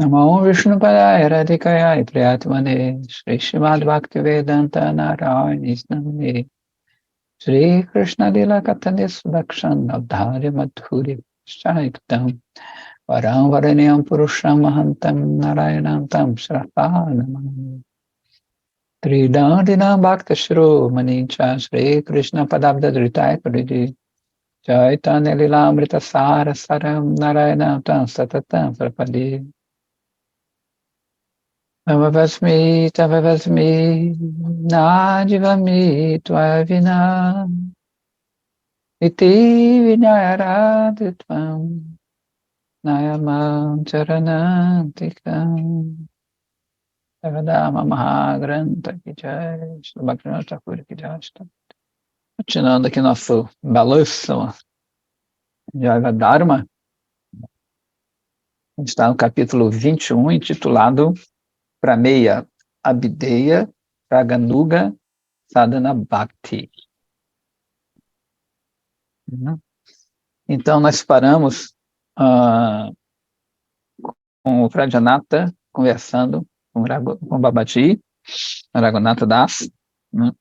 Namo Vishnupadaya Radhikaya Priyatmane Shri Srimad Bhaktivedanta Narayana Namne Shri Krishna Lila Katanis Dakshan Avdhari Madhuri Shaitam Varam Varanyam Purusham Mahantam Narayanantam Shrafanam Tridandinam Bhakta Shro Manincha Shri Krishna Padabda Dhritai Puridi Chaitanya Lilamrita Sara Saram Narayanantam Satatam Prapadi Tavavasmi, Tavavasmi, Nadivami, Tvavina, Iti Vinayaraditam, Nayamam Charanantikam, Savadama Mahagranta Kijai, Bhaktivinoda Thakur Kijai. Continuando aqui nosso balanço de Yoga Dharma, a gente está no capítulo 21, intitulado Prameya Abhideya Raganuga Sadhana Bhakti. Então, nós paramos com o Pradyanatha conversando com o Babaji, Raghunatha Das. Né?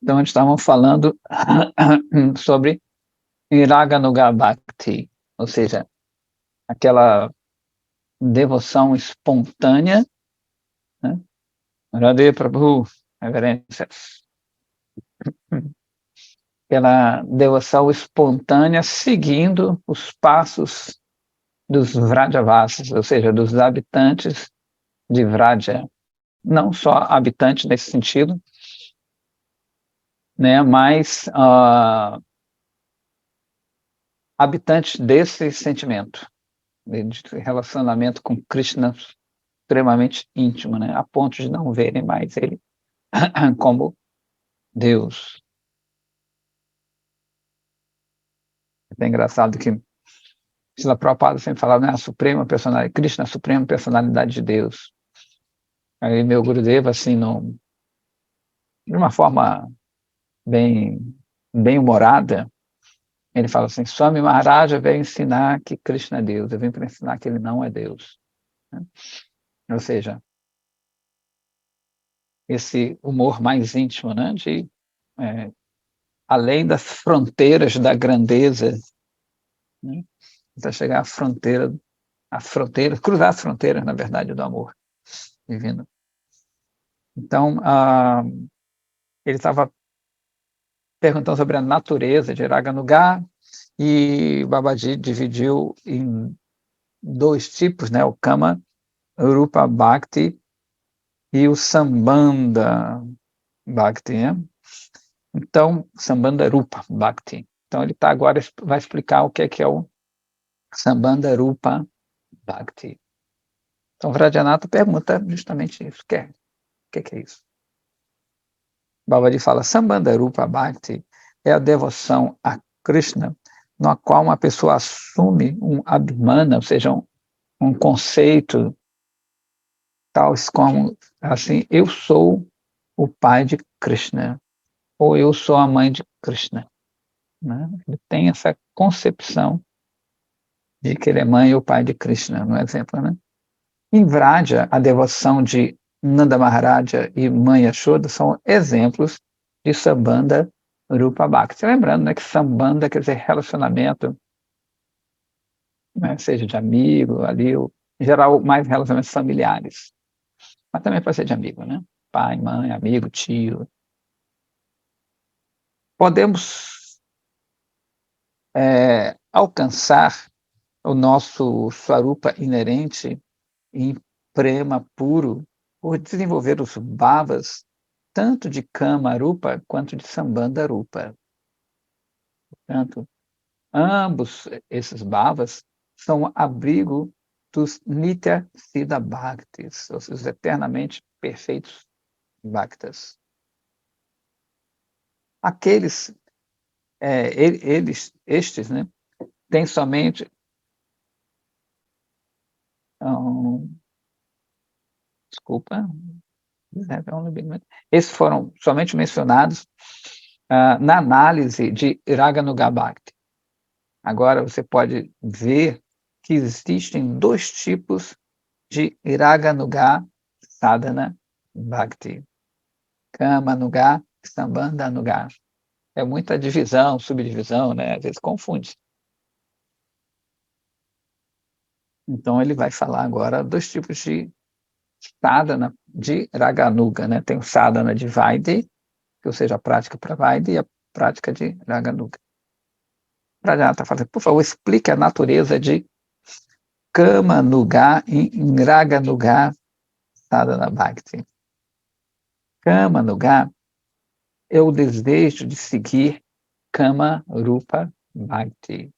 Então, eles estavam falando sobre Raganuga Bhakti, ou seja, aquela devoção espontânea, né? Radhe Prabhu, reverências. Aquela devoção espontânea seguindo os passos dos Vrajavasis, ou seja, dos habitantes de Vraja. Não só habitantes nesse sentido, né, mas habitantes desse sentimento, de relacionamento com Krishna extremamente íntimo, né, a ponto de não verem mais ele como Deus. É engraçado que Srila Prabhupada sempre falava, né, a suprema personalidade, Krishna, a suprema personalidade de Deus. Aí meu Gurudeva, assim, de uma forma bem humorada, ele fala assim, Swami Maharaja veio ensinar que Krishna é Deus, eu vim para ensinar que ele não é Deus. Né? Ou seja, esse humor mais íntimo, né, de além das fronteiras da grandeza, né, até chegar à fronteira, cruzar as fronteiras, na verdade, do amor divino. Então, ele estava perguntando sobre a natureza de Raganuga, e Babaji dividiu em dois tipos, né, o Kama Rupa Bhakti e o Sambandha Bhakti, né? Então, Sambandha Rupa Bhakti. Então, ele agora vai explicar o que é o Sambandha Rupa Bhakti. Então, Vrajyanatha pergunta justamente isso, o que é isso? Babaji fala, Sambandha Rupa Bhakti é a devoção a Krishna, na qual uma pessoa assume um abhimana, ou seja, um conceito tal como, assim, eu sou o pai de Krishna, ou eu sou a mãe de Krishna. Né? Ele tem essa concepção de que ele é mãe ou pai de Krishna, no exemplo. Né? Em Vraja, a devoção de Nanda Maharaja e Mãe Yashoda são exemplos de Sambandha Rupa Bhakti. Lembrando, né, que Sambandha quer dizer relacionamento, né, seja de amigo, ali, em geral, mais relacionamentos familiares. Mas também pode ser de amigo, né? Pai, mãe, amigo, tio. Podemos alcançar o nosso Swarupa inerente em prema puro por desenvolver os bhavas tanto de Kama Rupa quanto de Sambandha Rupa. Portanto, ambos esses bhavas são abrigo dos Nitya Siddha Bhaktis, os eternamente perfeitos Bhaktas. Aqueles, estes, né, têm somente desculpa, esses foram somente mencionados na análise de Raganuga Bhakti. Agora você pode ver que existem dois tipos de Raganuga Sadhana Bhakti. Kamanuga Sambandhanuga. É muita divisão, subdivisão, né? Às vezes confunde. Então ele vai falar agora dos tipos de sadhana de Raganuga, né? Tem o sadhana de Vaidhi, ou seja, a prática para Vaidhi e a prática de Raganuga. Pradyata fala, por favor, explique a natureza de Kamanuga e Raganuga Sadhana Bhakti. Kamanuga é o desejo de seguir Kama Rupa Bhakti,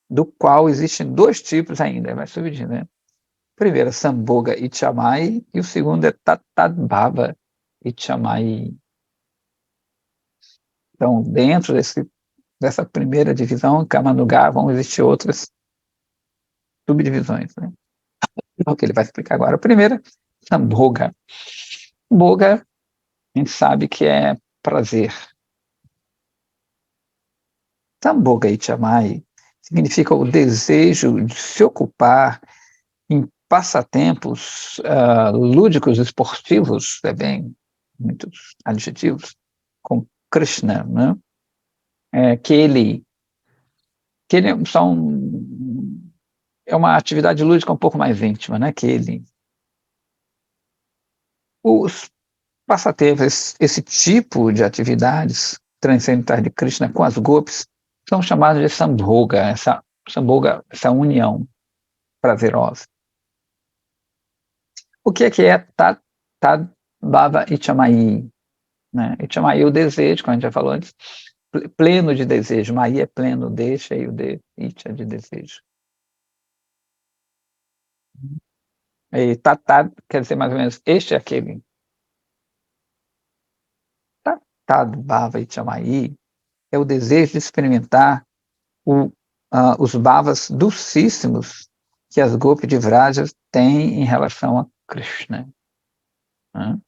do qual existem dois tipos ainda, vai subir, né? Primeiro, Sambhoga Ichamai, e o segundo é Tatadbhava Ichamai. Então, dentro dessa primeira divisão, Kamanuga, vão existir outras subdivisões, né? O que ele vai explicar agora. A primeira, Sambhoga. Bhoga, a gente sabe que é prazer. Sambhoga Ichamai significa o desejo de se ocupar em passatempos lúdicos, esportivos, bem, muitos adjetivos, com Krishna, né? Que ele é uma atividade lúdica um pouco mais íntima, né? Os passatempos, esse tipo de atividades transcendentais de Krishna com as gopis são chamados de sambhoga, essa união prazerosa. O que é Tad Ichamai? Né? Ichamai é o desejo, como a gente já falou antes, pleno de desejo. Mai é pleno, deixa, e o Icha de desejo. E Tatad quer dizer mais ou menos, este é aquele. Tad Bhava Ichamai é o desejo de experimentar os bhavas dulcíssimos que as Gopi de Vraja têm em relação a Krishna. Né?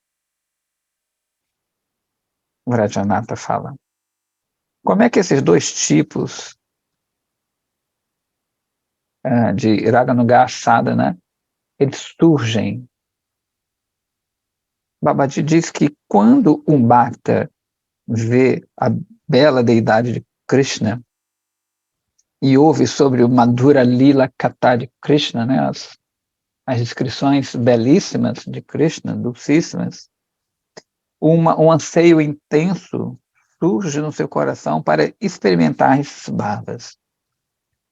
Vrajanatha fala. Como é que esses dois tipos de Raganuga Sadhana, eles surgem? Babaji diz que quando um bhakta vê a bela deidade de Krishna e ouve sobre o Madhura Lila Katha de Krishna, né, as descrições belíssimas de Krishna, dulcíssimas, um anseio intenso surge no seu coração para experimentar esses bhavas.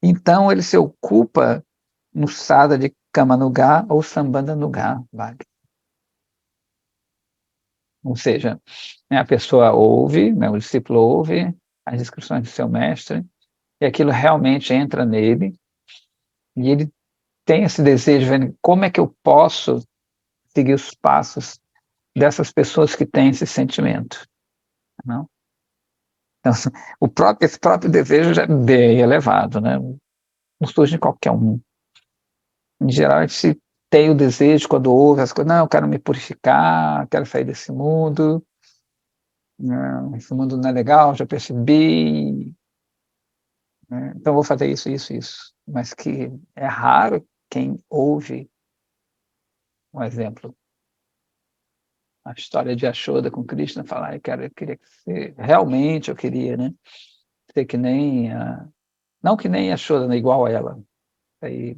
Então ele se ocupa no sadha de Kamanuga ou Sambandhanuga Bhakti. Ou seja, né, a pessoa ouve, né, o discípulo ouve as descrições do seu mestre, e aquilo realmente entra nele, e ele tem esse desejo de ver como é que eu posso seguir os passos dessas pessoas que têm esse sentimento. Não? Então, esse próprio desejo já é bem elevado, né? Não surge de qualquer um. Em geral, a gente tem o desejo, quando ouve as coisas, não, eu quero me purificar, quero sair desse mundo, não, esse mundo não é legal, já percebi, né? Então vou fazer isso, isso, isso. Mas que é raro quem ouve, um exemplo, a história de Yashoda com Krishna, falar, eu queria ser, realmente eu queria, né? Ser que nem, não que nem Yashoda, né, igual a ela, aí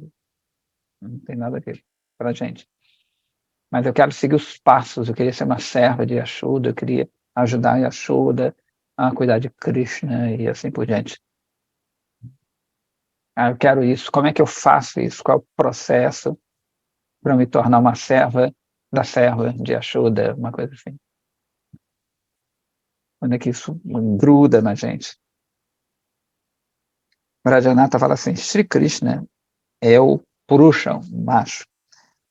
não tem nada a ver para a gente. Mas eu quero seguir os passos, eu queria ser uma serva de Yashoda, eu queria ajudar Yashoda a cuidar de Krishna e assim por diante. Eu quero isso, como é que eu faço isso? Qual é o processo para me tornar uma serva da serva de Yashoda, uma coisa assim. Quando é que isso gruda na gente? Rajanata fala assim, Sri Krishna é o Purusha, o macho,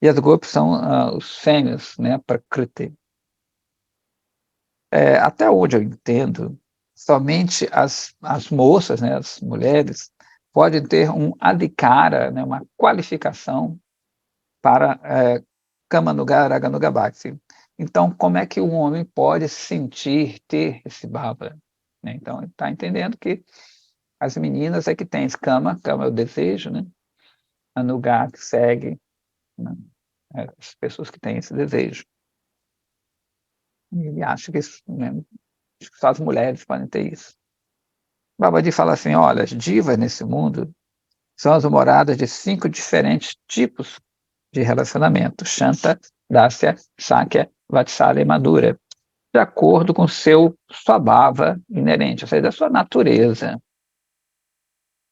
e as gopis são os fêmeas, né, Prakriti. Até onde eu entendo, somente as moças, né, as mulheres, podem ter um adhikara, né, uma qualificação para Kamanuga Raganuga Bhakti. Então, como é que um homem pode sentir, ter esse bhava? Né? Então, ele está entendendo que as meninas é que têm esse kama é o desejo, né? Anuga, que segue, né? As pessoas que têm esse desejo. E ele acha que isso, né, só as mulheres podem ter isso. Babaji fala assim, olha, as divas nesse mundo são as moradas de 5 diferentes tipos de relacionamento, Shanta, Dasya, Sakya, Vatsalya e Madhurya, de acordo com seu swabhava inerente, ou seja, da sua natureza.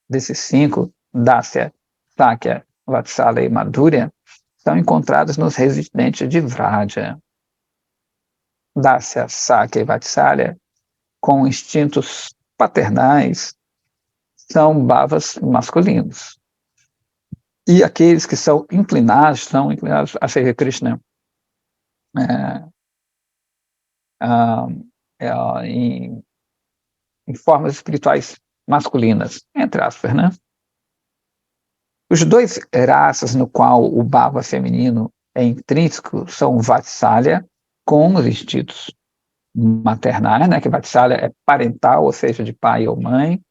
Desses 5, Dasya, Sakya, Vatsalya e Madhurya, são encontrados nos residentes de Vraja. Dasya, Sakya e Vatsalya, com instintos paternais, são bhavas masculinos. E aqueles que são inclinados a servir Krishna é, em, em formas espirituais masculinas, entre aspas, né? Os 2 raças no qual o bhava feminino é intrínseco são Vatsalya, com os instintos maternais, né, que Vatsalya é parental, ou seja, de pai ou mãe,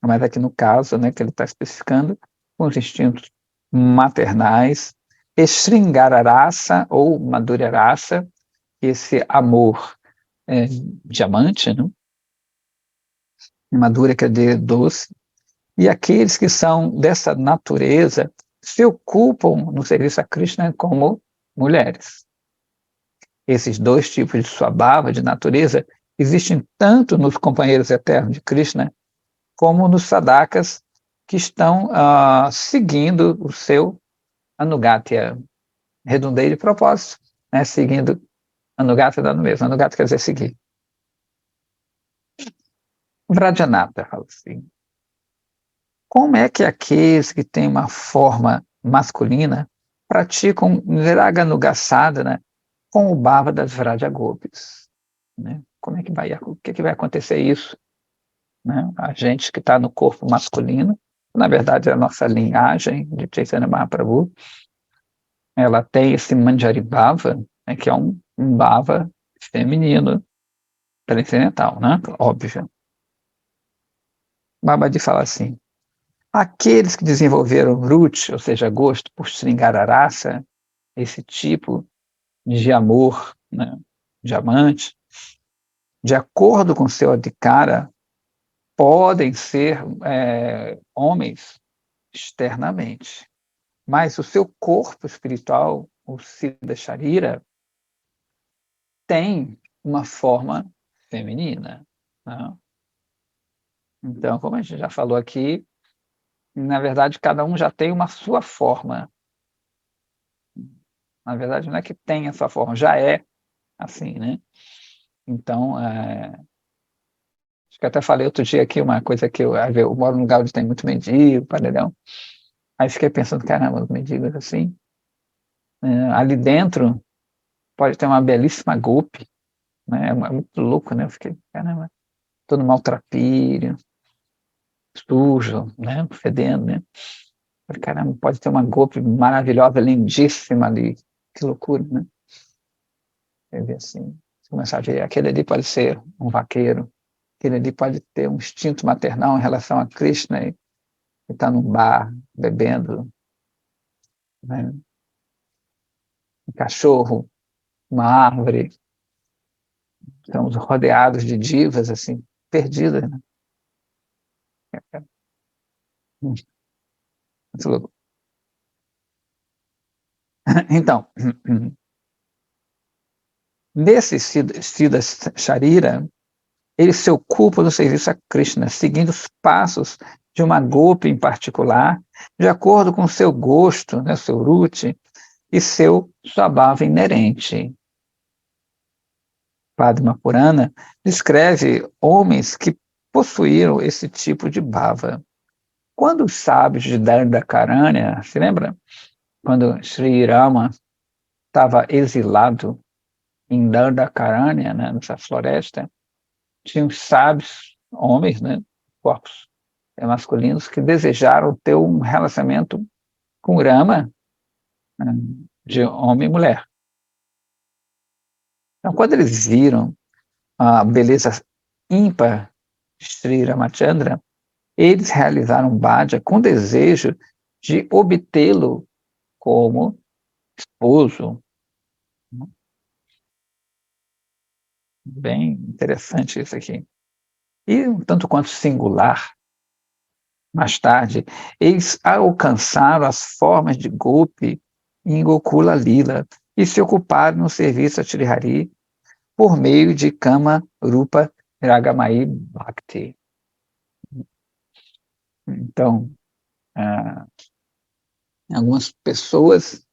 mas aqui no caso, né, que ele está especificando, com os instintos maternais, Sringararasa ou Madhurya-rasa, esse amor diamante, né? Madhurya quer dizer doce, e aqueles que são dessa natureza se ocupam no serviço a Krishna como mulheres. Esses 2 tipos de swabhava, de natureza, existem tanto nos companheiros eternos de Krishna, como nos sadhakas que estão seguindo o seu anugatya. Redundei de propósito, né? Seguindo anugatya dá no mesmo. Anugatya quer dizer seguir. Vrajanata fala assim, como é que aqueles que têm uma forma masculina praticam viraganuga sadhana com o bhava das Vrajagopis? Né? Como é que vai, o que vai acontecer isso? Né? A gente que está no corpo masculino, na verdade é a nossa linhagem de Chaitanya Mahaprabhu, ela tem esse Manjari Bhava, né, que é um bhava feminino, transcendental, né? Óbvio. Babaji fala assim, aqueles que desenvolveram Ruchi, ou seja, gosto por Sringararasa, esse tipo de amor, né, diamante, de acordo com seu adhikara, podem ser homens externamente, mas o seu corpo espiritual, o Siddha Sharira, tem uma forma feminina. Né? Então, como a gente já falou aqui, na verdade, cada um já tem uma sua forma. Na verdade, não é que tem a sua forma, já é assim, né? Então, acho que até falei outro dia aqui uma coisa que eu moro num lugar onde tem muito mendigo, paredão. Aí fiquei pensando, caramba, os mendigos assim, ali dentro pode ter uma belíssima golpe, né? É muito louco, né? Eu fiquei, caramba, todo maltrapilho, sujo, né? Fedendo, né? Falei, caramba, pode ter uma golpe maravilhosa, lindíssima ali. Que loucura, né? Eu vi assim, começar a ver, aquele ali pode ser um vaqueiro, aquele ali pode ter um instinto maternal em relação a Krishna e está num bar, bebendo, né? Um cachorro, uma árvore, estamos rodeados de divas, assim, perdidas, né? Muito louco. Então, nesse Siddha Sharira, ele se ocupa do serviço a Krishna, seguindo os passos de uma golpe em particular, de acordo com seu gosto, né, seu ruchi, e seu swabhava inerente. Padma Purana descreve homens que possuíram esse tipo de bhava. Quando os sábios de Dandakaranya, se lembra? Quando Sri Rama estava exilado em Dandakaranya, né, nessa floresta, tinham sábios, homens, né, corpos masculinos, que desejaram ter um relacionamento com Rama, né, de homem e mulher. Então, quando eles viram a beleza ímpar de Sri Ramachandra, eles realizaram bhaja com desejo de obtê-lo como Pouso, bem interessante isso aqui. E um tanto quanto singular, mais tarde, eles alcançaram as formas de Gopi em Gokula Lila e se ocuparam no serviço a Shri Hari por meio de Kama Rupa Ragamai Bhakti. Então, ah, algumas pessoas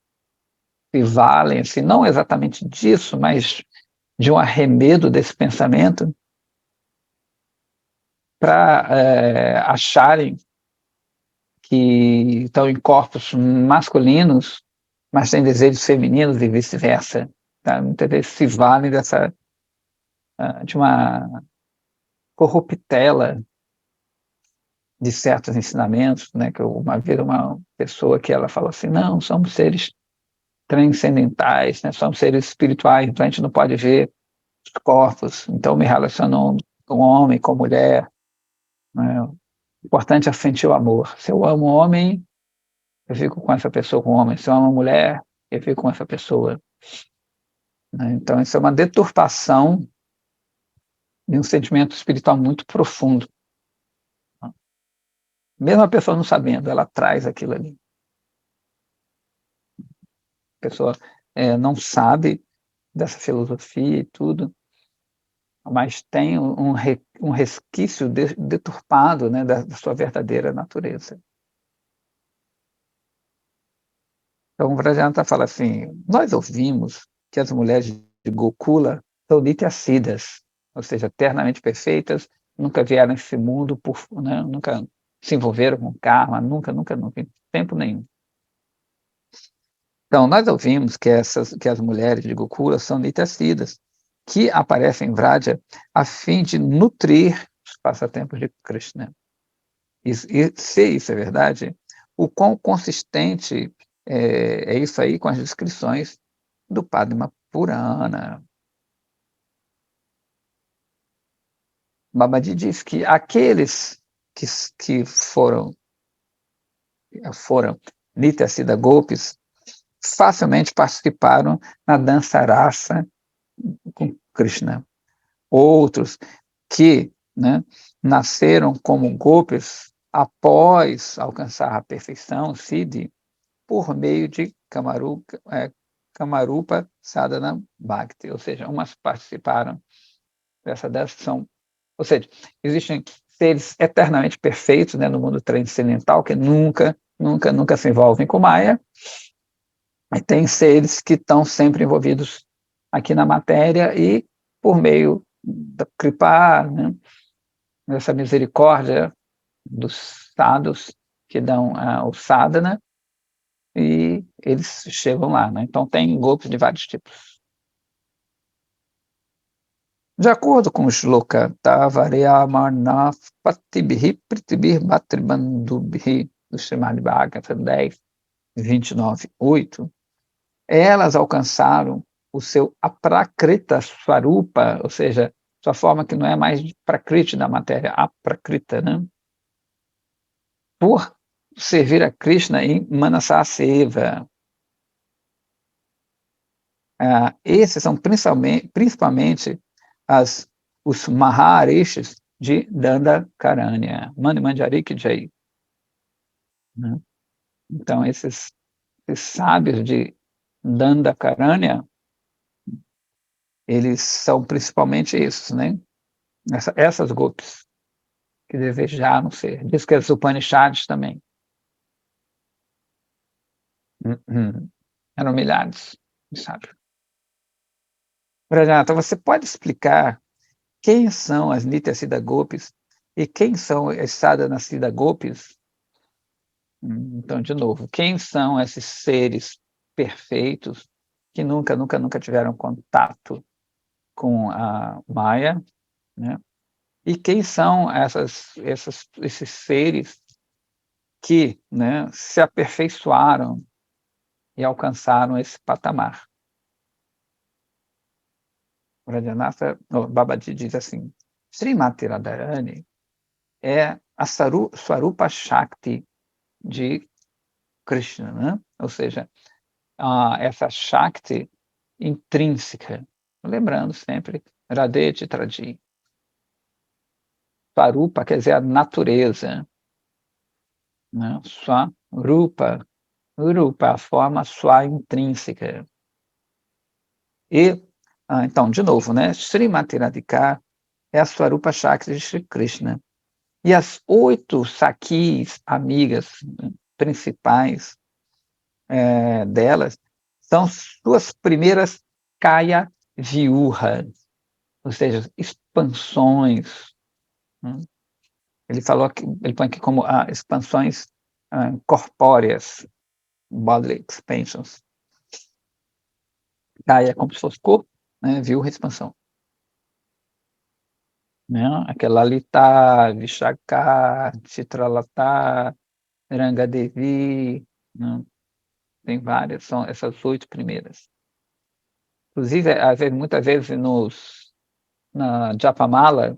se valem, assim, não exatamente disso, mas de um arremedo desse pensamento para acharem que estão em corpos masculinos, mas têm desejos femininos e vice-versa. Tá? Muitas vezes se valem de uma corruptela de certos ensinamentos, né? Que uma vez uma pessoa que ela falou assim, não, somos seres transcendentais, né? Somos seres espirituais, então a gente não pode ver os corpos, então me relaciono com homem, com mulher, né? O importante é sentir o amor. Se eu amo um homem, eu fico com essa pessoa com homem. Se eu amo uma mulher, eu fico com essa pessoa. Né? Então, isso é uma deturpação de um sentimento espiritual muito profundo. Mesmo a pessoa não sabendo, ela traz aquilo ali. A pessoa não sabe dessa filosofia e tudo, mas tem um resquício deturpado, né, da sua verdadeira natureza. Então, o Vrajanta fala assim, nós ouvimos que as mulheres de Gokula são Nityasidas, ou seja, eternamente perfeitas, nunca vieram a esse mundo, né, nunca se envolveram com karma, nunca, em tempo nenhum. Então, nós ouvimos que as mulheres de Gokula são Nityasidas, que aparecem em Vraja a fim de nutrir os passatempos de Krishna. E se isso é verdade, o quão consistente é isso aí com as descrições do Padma Purana. Babaji diz que aqueles que foram Nityasida Gopis facilmente participaram na dança rasa com Krishna. Outros que, né, nasceram como Gopis após alcançar a perfeição, Siddhi, por meio de Kamarupa Sadhana Bhakti, ou seja, umas participaram dessa dança, ou seja, existem seres eternamente perfeitos, né, no mundo transcendental que nunca se envolvem com Maya, e tem seres que estão sempre envolvidos aqui na matéria e por meio da Kripa, né, dessa misericórdia dos sadhus que dão o sadhana, e eles chegam lá. Né? Então, tem golpes de vários tipos. De acordo com o Shloka, Tavareyamarnath Patibhi Pritibhi Bhatribandubhi, do Srimad Bhagavatam 10, 29, 8, elas alcançaram o seu aprakrita swarupa, ou seja, sua forma que não é mais de prakriti da matéria, aprakrita, né? Por servir a Krishna em Manasaseva. Esses são principalmente os Maharishis de Dandakaranya. Mani Manjarik Jai. Né? Então, esses sábios de Dandakaranya, eles são principalmente isso, né? Essas gopis que desejaram ser. Diz que as Upanishads também. Eram milhares de sábios. Prajata, você pode explicar quem são as Nityasida Gopis e quem são as Sadhanasida Gopis? Então, de novo, quem são esses seres perfeitos que nunca tiveram contato com a Maya, né? E quem são esses seres que, né, se aperfeiçoaram e alcançaram esse patamar? Babaji diz assim, Srimati Radharani é a Swarupa Shakti de Krishna, né? Ou seja, essa Shakti intrínseca, lembrando sempre, Radhe Tradi. Swarupa quer dizer a natureza, né? Swarupa, Rupa, a forma sua intrínseca. E, então, de novo, né? Srimati Radhika é a Swarupa Shakti de Shri Krishna. E as 8 Sakhis, amigas, né, principais delas, são suas primeiras Kaya Vyuha, ou seja, expansões. Né? Ele põe aqui como expansões corpóreas, bodily expansions. Kaya é como se fosse corpo, né? Vyuha, expansão. Né? Aquela Lalita, Vishaka, Chitralata, Rangadevi, né? Tem várias, são essas 8 primeiras. Inclusive, muitas vezes na Japamala,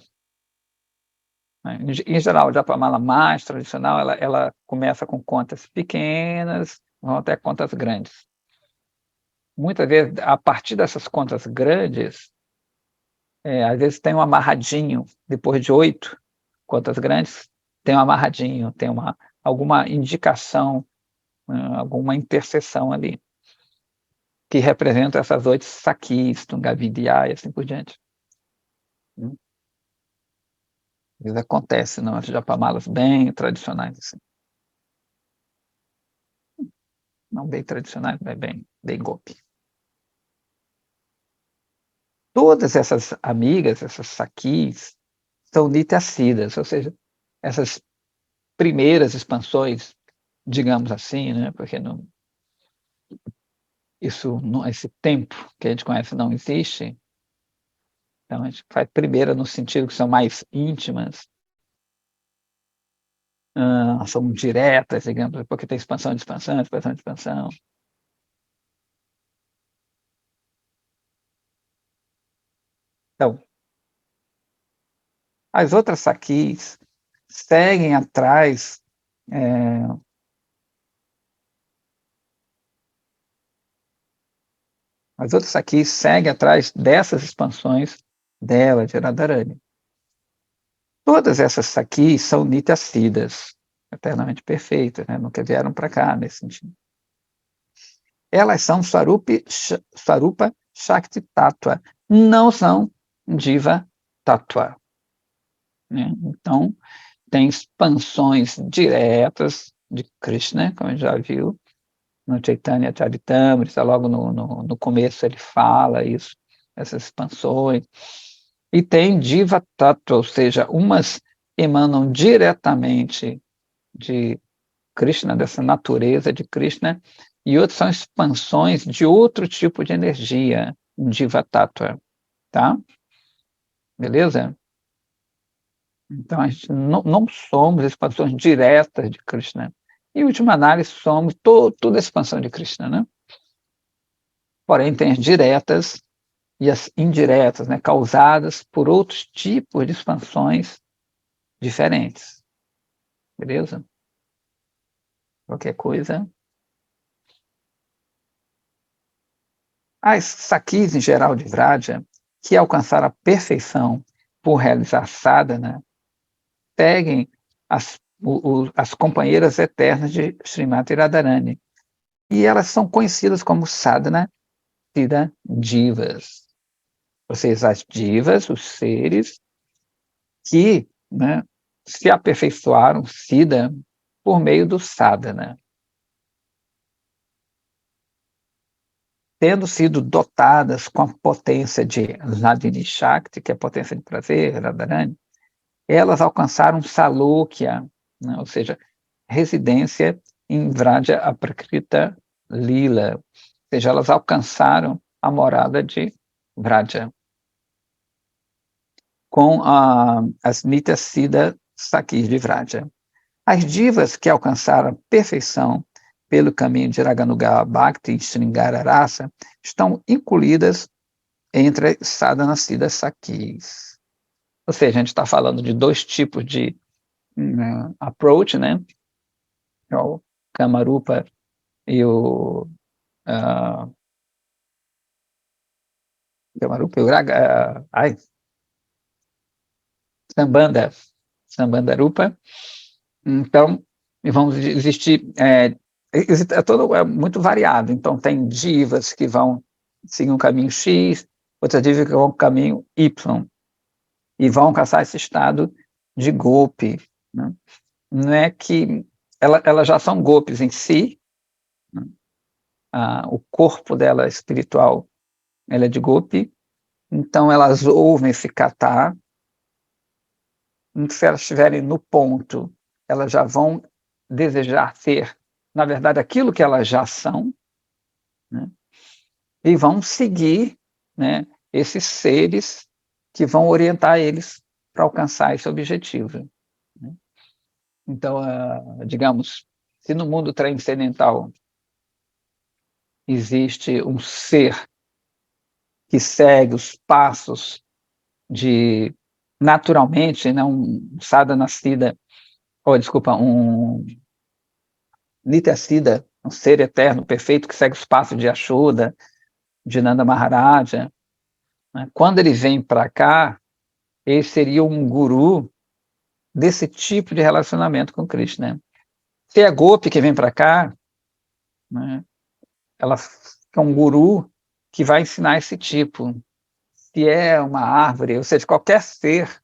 né? Em geral, a Japamala mais tradicional, ela começa com contas pequenas, vão até contas grandes. Muitas vezes, a partir dessas contas grandes, às vezes tem um amarradinho, depois de 8 contas grandes, tem um amarradinho, tem alguma indicação, alguma interseção ali, que representa essas 8 saquis, Tungavidya e assim por diante. Às vezes acontece nas japamalas bem tradicionais, assim. Não bem tradicionais, mas bem golpe. Todas essas amigas, essas saquis, são nityacidas, ou seja, essas primeiras expansões, digamos assim, né? Porque esse tempo que a gente conhece não existe. Então a gente faz primeira no sentido que são mais íntimas, são diretas, digamos, porque tem expansão de expansão, expansão de expansão. Então, as outras saquis seguem atrás as outras saquis seguem atrás dessas expansões dela, de Radharani. Todas essas saquis são nityacidas, eternamente perfeitas, né? Nunca vieram para cá nesse sentido. Elas são Swarupa Shakti Tattva, não são Diva Tattva. Né? Então, tem expansões diretas de Krishna, como a gente já viu, no Chaitanya Charitamrita, logo no começo ele fala isso, essas expansões. E tem Diva Tattva, ou seja, umas emanam diretamente de Krishna, dessa natureza de Krishna, e outras são expansões de outro tipo de energia, Diva Tattva, tá? Beleza? Então, a gente não somos expansões diretas de Krishna. Em última análise, somos toda a expansão de Krishna, né? Porém, tem as diretas e as indiretas, né? Causadas por outros tipos de expansões diferentes. Beleza? Qualquer coisa. As saquis, em geral, de Vraja, que alcançaram a perfeição por realizar sadhana, seguem as companheiras eternas de Srimati Radharani. E elas são conhecidas como sadhana siddha divas. Ou seja, as divas, os seres que, né, se aperfeiçoaram, siddha, por meio do sadhana. Tendo sido dotadas com a potência de Hladini Shakti, que é a potência de prazer, Radharani, elas alcançaram Salokya, né, ou seja, residência em Vraja Aprakrita Lila, ou seja, elas alcançaram a morada de Vraja, com as Nitya Siddha Sakis de Vraja. As divas que alcançaram a perfeição pelo caminho de Raganuga Bhakti e Sringara Rasa estão incluídas entre as Sadhana Siddha Sakis. Ou seja, a gente está falando de 2 tipos de approach, né? O Kamarupa e o Kamarupa, Uraga, Sambandarupa. Então, vamos existir, é todo muito variado. Então, tem divas que vão seguir um caminho X, outras divas que vão um caminho Y, e vão alcançar esse estado de golpe, né? Não é que elas já são golpes em si, né? O corpo dela espiritual, ela é de golpe, então elas ouvem esse kata. Se elas estiverem no ponto, elas já vão desejar ser, na verdade, aquilo que elas já são, né? E vão seguir, né, esses seres que vão orientar eles para alcançar esse objetivo, né? Então, digamos, se no mundo transcendental existe um ser que segue os passos de, naturalmente, né, um sadhanasiddha, ou desculpa, um Nityasiddha, um ser eterno, perfeito, que segue os passos de Yashoda, de Nanda Maharaja, né? Quando ele vem para cá, ele seria um guru desse tipo de relacionamento com Krishna. Se é Gopi que vem para cá, né, ela é um guru que vai ensinar esse tipo. Se é uma árvore, ou seja, qualquer ser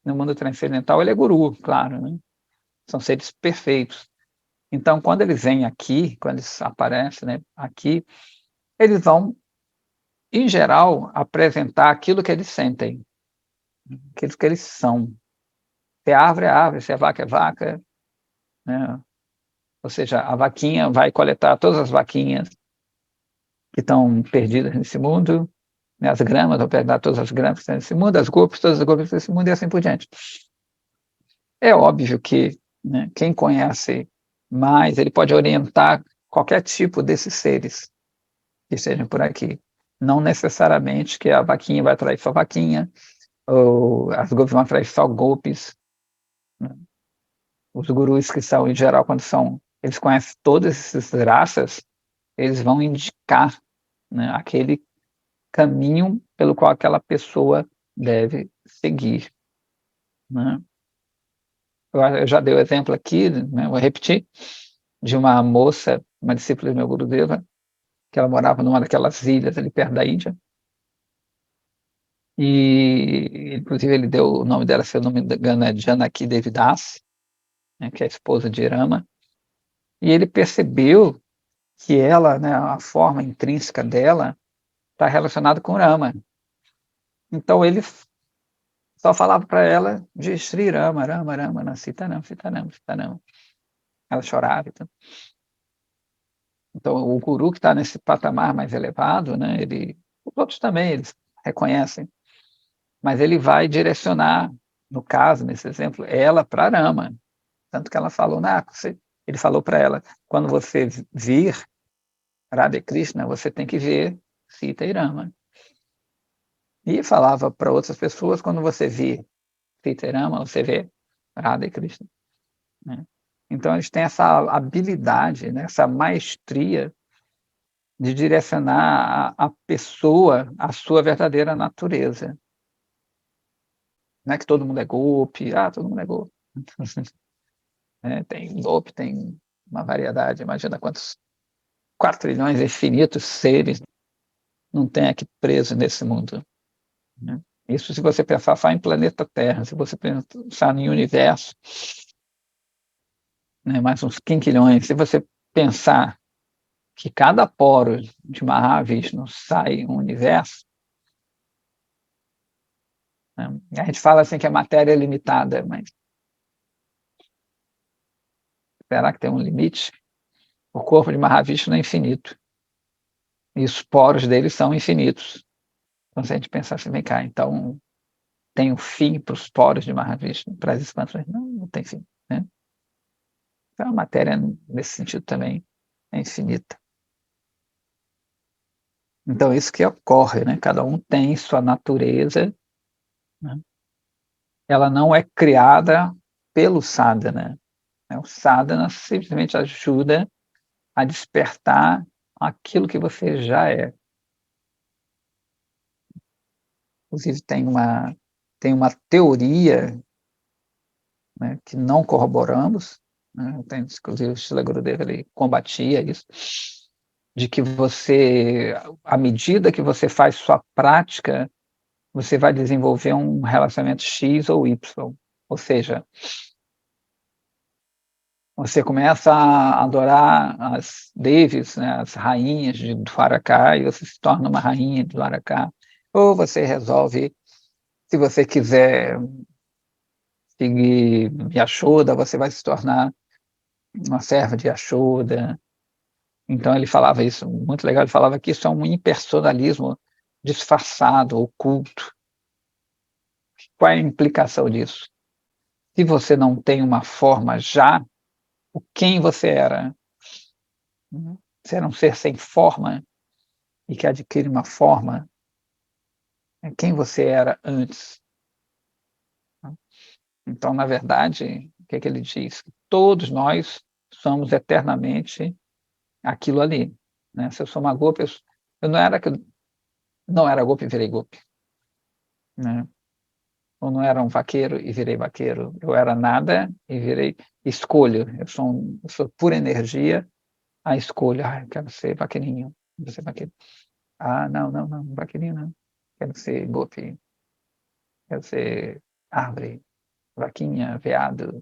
no mundo transcendental, ele é guru, claro, né? São seres perfeitos. Então, quando eles vêm aqui, quando eles aparecem, né, aqui, eles vão, em geral, apresentar aquilo que eles sentem, aquilo que eles são. Se é árvore, é árvore, se é vaca, é vaca, né? Ou seja, a vaquinha vai coletar todas as vaquinhas que estão perdidas nesse mundo, né? As gramas vão pegar todas as gramas que estão nesse mundo, as golpes, todas as golpes desse mundo e assim por diante. É óbvio que, né, quem conhece mais, ele pode orientar qualquer tipo desses seres que estejam por aqui. Não necessariamente que a vaquinha vai atrair só vaquinha, ou as golpes vão atrair só golpes, né? Os gurus que são, em geral, quando são, eles conhecem todas essas raças, eles vão indicar, né, aquele caminho pelo qual aquela pessoa deve seguir, né? Eu já dei o exemplo aqui, né, vou repetir, de uma moça, uma discípula do meu Gurudeva, que ela morava numa daquelas ilhas ali perto da Índia, e inclusive ele deu o nome dela, se eu não me engano, é Janaki Devidasi, né, que é a esposa de Rama, e ele percebeu que ela, né, a forma intrínseca dela está relacionada com Rama. Então ele só falava para ela de Sri Rama, Rama, Rama, não, Sitaram, Sitaram, Sitaram. Ela chorava. Então o guru que está nesse patamar mais elevado, né, os outros também, eles reconhecem, mas ele vai direcionar, no caso, nesse exemplo, ela para Rama. Tanto que ela falou, ele falou para ela, quando você vir Radha Krishna, você tem que ver Sita e Rama. E falava para outras pessoas, quando você vir Sita e Rama, você vê Radha Krishna, né? Então, eles têm essa habilidade, né, essa maestria de direcionar a pessoa à sua verdadeira natureza. Não é que todo mundo é golpe, todo mundo é golpe. Tem golpe, tem uma variedade, imagina quantos 4 trilhões infinitos seres não tem aqui preso nesse mundo, né? Isso se você pensar só em planeta Terra, se você pensar em universo, né, mais uns quinquilhões, se você pensar que cada poro de Mahavishnu sai um universo, né, a gente fala assim que a matéria é limitada, mas será que tem um limite? O corpo de Mahavishnu é infinito, e os poros dele são infinitos. Então, se a gente pensar assim, vem cá, então tem um fim para os poros de Mahavishnu, para as expansões? Não, não tem fim, né? Então, a matéria, nesse sentido, também é infinita. Então, isso que ocorre, né? Cada um tem sua natureza, né? Ela não é criada pelo sadhana, né? O sadhana simplesmente ajuda a despertar aquilo que você já é. Inclusive, tem uma teoria, né, que não corroboramos, né, inclusive o Srila Gurudeva ele combatia isso, de que você, à medida que você faz sua prática, você vai desenvolver um relacionamento X ou Y. Ou seja, você começa a adorar as devis, né, as rainhas de Dwaraka, e você se torna uma rainha de Dwaraka. Ou você resolve, se você quiser seguir Yashoda, você vai se tornar uma serva de Yashoda. Então ele falava isso, muito legal, ele falava que isso é um impersonalismo disfarçado, oculto. Qual é a implicação disso? Se você não tem uma forma já, o quem você era? Você era um ser sem forma e que adquire uma forma. Quem você era antes? Então, na verdade, o que é que ele diz? Todos nós somos eternamente aquilo ali. Né? Se eu sou uma golpe, eu não era golpe e virei golpe. Né? Eu não era um vaqueiro e virei vaqueiro. Eu era nada e virei escolho. Eu sou pura energia, a escolha. Ah, eu quero ser vaqueirinho. Quero ser vaqueiro. Ah, não, não, não, vaqueirinho não. Quero ser golpe. Quero ser árvore, vaquinha, veado.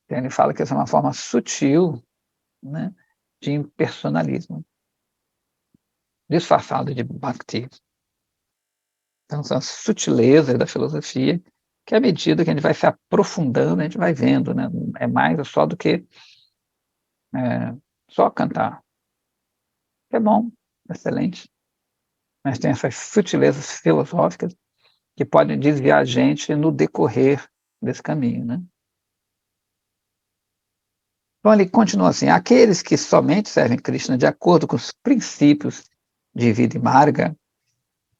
Então, ele fala que essa é uma forma sutil, né, de impersonalismo, disfarçado de bhakti. Então, são as sutilezas da filosofia que, à medida que a gente vai se aprofundando, a gente vai vendo, né? É mais só do que só cantar. É bom, excelente, mas tem essas sutilezas filosóficas que podem desviar a gente no decorrer desse caminho, né? Então, ele continua assim: aqueles que somente servem Krishna de acordo com os princípios de vida e marga,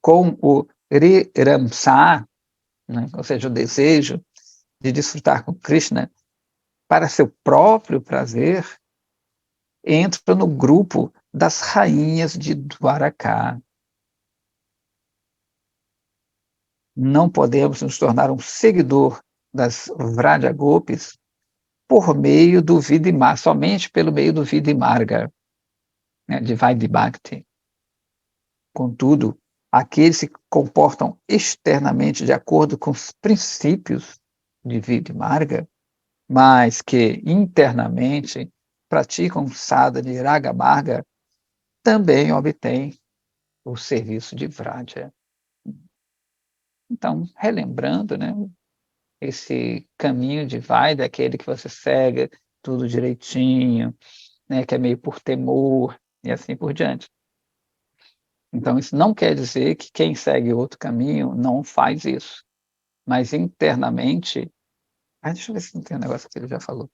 com o Riramsa, né, ou seja, o desejo de desfrutar com Krishna para seu próprio prazer, entra no grupo das rainhas de Dwaraka. Não podemos nos tornar um seguidor das Vrajagopis por meio do Vidimar, somente pelo meio do Vidimarga, né, de Vaidibhakti. Contudo, aqueles que se comportam externamente de acordo com os princípios de Vidimarga, mas que internamente praticam sadhana de raga marga, também obtêm o serviço de Vraja. Então, relembrando, né, esse caminho de Vaidya, aquele que você segue tudo direitinho, né, que é meio por temor e assim por diante. Então, isso não quer dizer que quem segue outro caminho não faz isso, mas internamente. Deixa eu ver se não tem um negócio que ele já falou.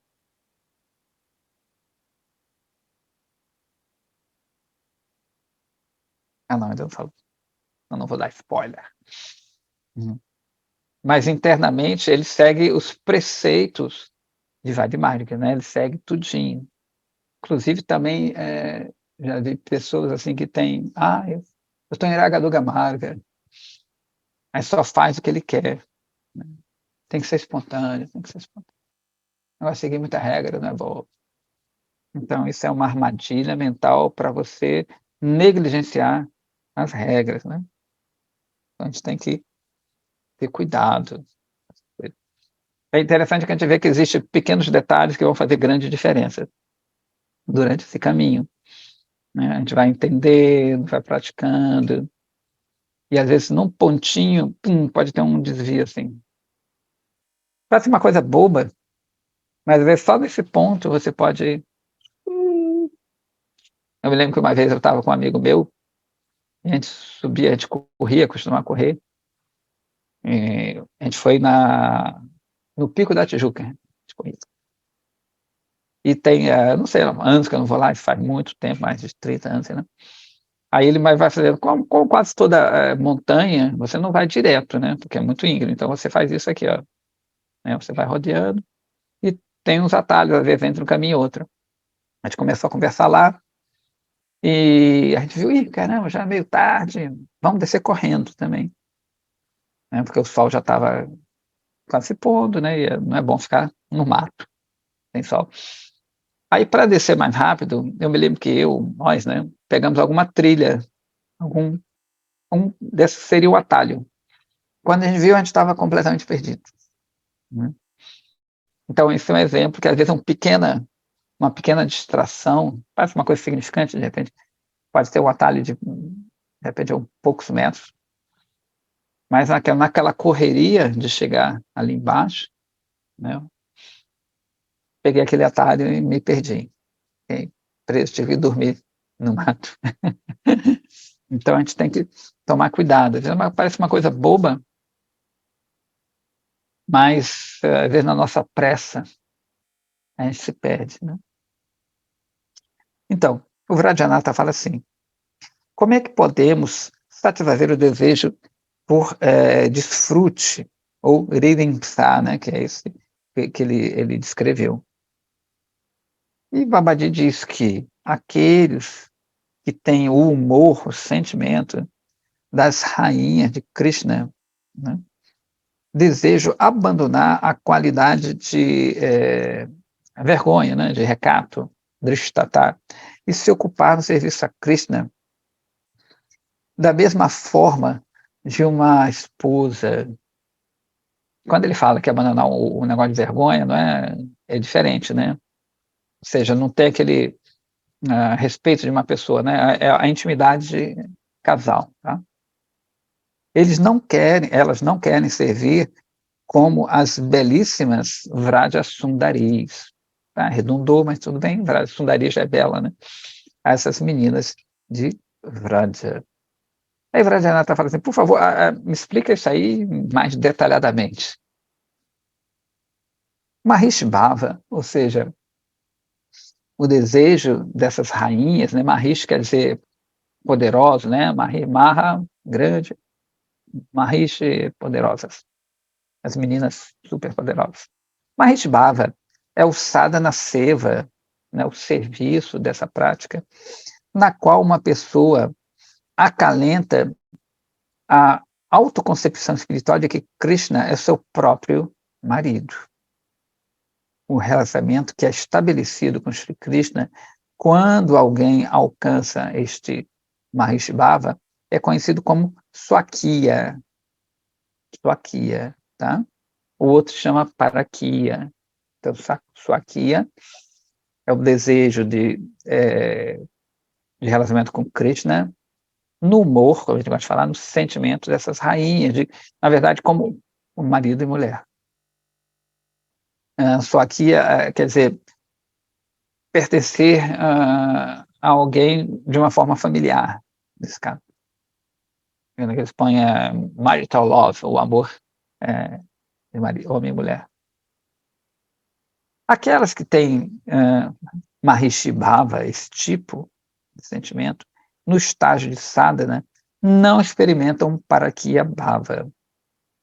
Não, ainda não falou. Eu não vou dar spoiler. Mas internamente ele segue os preceitos de Vaidimármica, né? Ele segue tudinho. Inclusive também já vi pessoas assim que têm, eu estou em Ragaduga Marga, mas só faz o que ele quer. Né? Tem que ser espontâneo, tem que ser espontâneo. Não vai seguir muita regra, não é bom. Então isso é uma armadilha mental para você negligenciar as regras, né? Então a gente tem que ter cuidado. É interessante que a gente vê que existem pequenos detalhes que vão fazer grande diferença durante esse caminho. Né? A gente vai entendendo, vai praticando, e às vezes num pontinho, pode ter um desvio assim. Parece uma coisa boba, mas às vezes só nesse ponto você pode. Eu me lembro que uma vez eu estava com um amigo meu, e a gente subia, a gente corria, costumava correr, e a gente foi no Pico da Tijuca. E tem, não sei, anos que eu não vou lá, faz muito tempo, mais de 30 anos, né? Aí ele vai fazendo, como quase toda montanha, você não vai direto, né? Porque é muito íngreme. Então você faz isso aqui, ó. Né? Você vai rodeando e tem uns atalhos, às vezes, entre um caminho e outro. A gente começou a conversar lá, E a gente viu, ih, caramba, já é meio tarde, vamos descer correndo também, né? Porque o sol já estava quase se pondo, né? E não é bom ficar no mato, sem sol. Aí, para descer mais rápido, eu me lembro que nós, né, pegamos alguma trilha, desse seria o atalho. Quando a gente viu, a gente estava completamente perdido, né? Então, isso é um exemplo que, às vezes, uma pequena distração, parece uma coisa significante, de repente, pode ter um atalho de repente, poucos metros, mas naquela correria de chegar ali embaixo, né, peguei aquele atalho e me perdi. Fiquei preso, tive que dormir no mato. Então, a gente tem que tomar cuidado. Às vezes parece uma coisa boba, mas, às vezes, na nossa pressa, a gente se perde, né? Então, o Vajrayanatha fala assim: como é que podemos satisfazer o desejo por desfrute, ou riremsa, né, que é esse que ele descreveu? E Babaji diz que aqueles que têm o humor, o sentimento das rainhas de Krishna, né, desejam abandonar a qualidade de vergonha, né, de recato, drishtata, e se ocupar no serviço a Krishna da mesma forma de uma esposa. Quando ele fala que abandonar o negócio de vergonha, não é diferente, né? Ou seja, não ter aquele respeito de uma pessoa, né? É a intimidade de casal, tá? Elas não querem servir como as belíssimas Vraja Sundaris. Tá? Redundou, mas tudo bem, Vraja Sundari já é bela, né? Essas meninas de Vraja. Aí Vrajanatha fala assim, por favor, me explica isso aí mais detalhadamente. Maharishi Bhava, ou seja, o desejo dessas rainhas, né? Maharishi quer dizer poderoso, né? Maha, grande, Maharishi, poderosas. As meninas super poderosas. Maharishi Bhava é o sadhana seva, né? O serviço dessa prática, na qual uma pessoa acalenta a autoconcepção espiritual de que Krishna é seu próprio marido. O relacionamento que é estabelecido com Shri Krishna, quando alguém alcança este Maharishi Bhava, é conhecido como Swakya. Swakya, tá? O outro chama Parakya. Então, Swakya é o desejo de relacionamento com Krishna, no humor, como a gente gosta de falar, no sentimento dessas rainhas, na verdade, como marido e mulher. Swakya quer dizer pertencer a alguém de uma forma familiar, nesse caso. Eles põem marital love, o amor de homem e mulher. Aquelas que têm Maharishi Bhava, esse tipo de sentimento, no estágio de sadhana, não experimentam Parakya Bhava,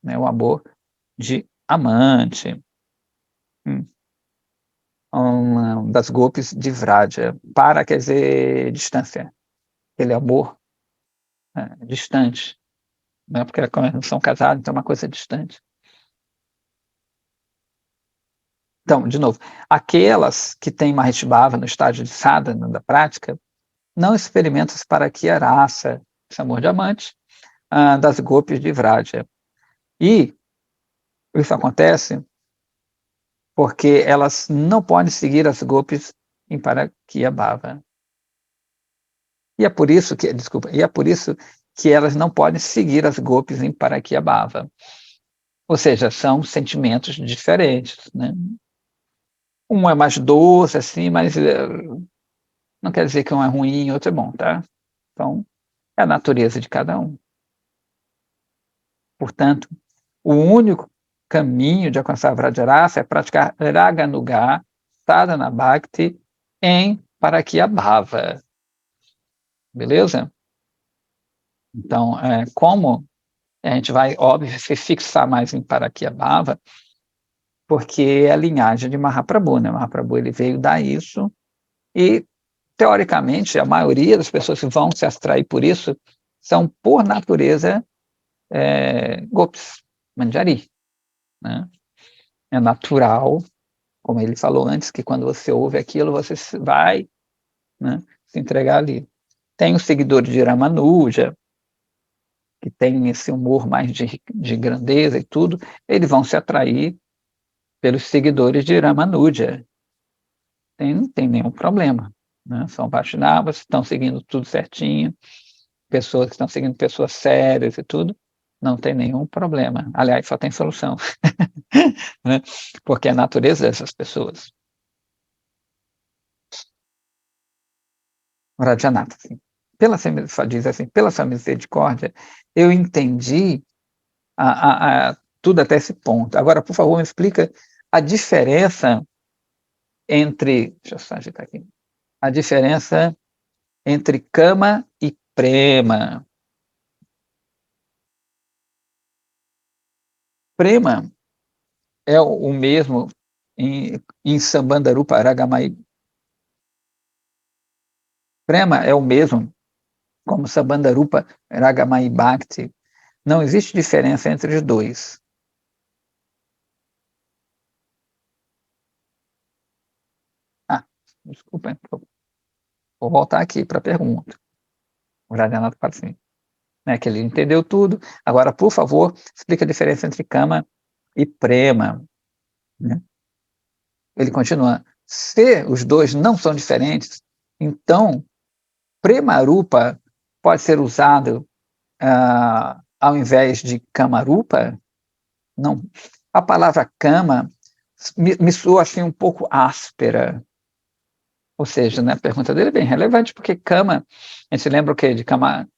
né, o amor de amante, das golpes de Vraja. Para quer dizer distância, aquele amor distante, né, porque como eles não são casados, então é uma coisa distante. Então, de novo, aquelas que têm Maharishi Bhava no estágio de sadhana da prática, não experimentam esse Parakya Rasa, esse amor de amante, das golpes de Vraja. E isso acontece porque elas não podem seguir as golpes em Parakya Bhava. E é por isso que elas não podem seguir as golpes em Parakya Bhava. Ou seja, são sentimentos diferentes, né? Um é mais doce, assim, mas não quer dizer que um é ruim e outro é bom, tá? Então, é a natureza de cada um. Portanto, o único caminho de alcançar Vrajrasa é praticar Raganuga, Sadhana Bhakti em Parakya Bhava. Beleza? Então, como a gente vai, óbvio, se fixar mais em Parakya Bhava, porque é a linhagem de Mahaprabhu, né? Mahaprabhu ele veio dar isso e teoricamente, a maioria das pessoas que vão se atrair por isso são, por natureza, golpes, manjari, né? É natural, como ele falou antes, que quando você ouve aquilo, você vai, né, se entregar ali. Tem os seguidores de Ramanuja, que tem esse humor mais de grandeza e tudo, eles vão se atrair pelos seguidores de Ramanuja. Não tem nenhum problema, né? São Vaishnavas, estão seguindo tudo certinho, pessoas que estão seguindo pessoas sérias e tudo, não tem nenhum problema. Aliás, só tem solução, né? Porque é a natureza dessas pessoas. Rajanata, assim. Diz assim, pela sua misericórdia, eu entendi tudo até esse ponto. Agora, por favor, me explica a diferença entre. Deixa eu só agitar aqui. A diferença entre kama e prema. Prema é o mesmo em Sambandarupa Ragamai. Prema é o mesmo como Sambandarupa Ragamai Bhakti. Não existe diferença entre os dois. Ah, desculpa, vou voltar aqui para a pergunta. O Radhanath fala assim, né, que ele entendeu tudo. Agora, por favor, explica a diferença entre kama e prema. Né? Ele continua, se os dois não são diferentes, então Premarupa pode ser usado ao invés de Kamarupa? Não. A palavra Kama me soa assim um pouco áspera. Ou seja, né, a pergunta dele é bem relevante, porque Kama, a gente lembra o quê? De Kama,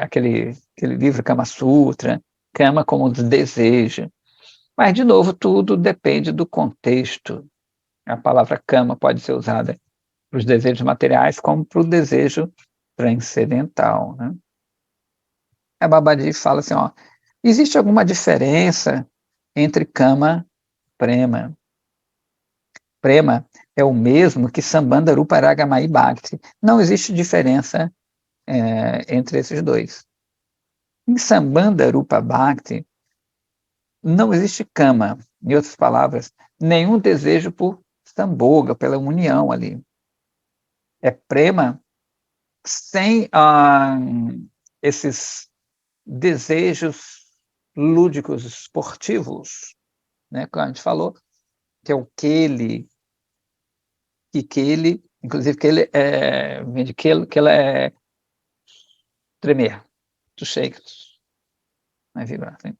aquele livro Kama Sutra, Kama como desejo. Mas, de novo, tudo depende do contexto. A palavra Kama pode ser usada para os desejos materiais como para o desejo transcendental. Né? A Babaji fala assim, ó, existe alguma diferença entre Kama e Prema? Prema é o mesmo que Sambandha Rupa Ragamai Bhakti. Não existe diferença entre esses dois. Em Sambandha Rupa Bhakti, não existe Kama, em outras palavras, nenhum desejo por Sambhoga, pela união ali. É Prema sem esses desejos lúdicos esportivos, né? Como a gente falou, que é o Keli, inclusive Keli vem de Kela é tremer, to shake, né? Vibrar. Assim.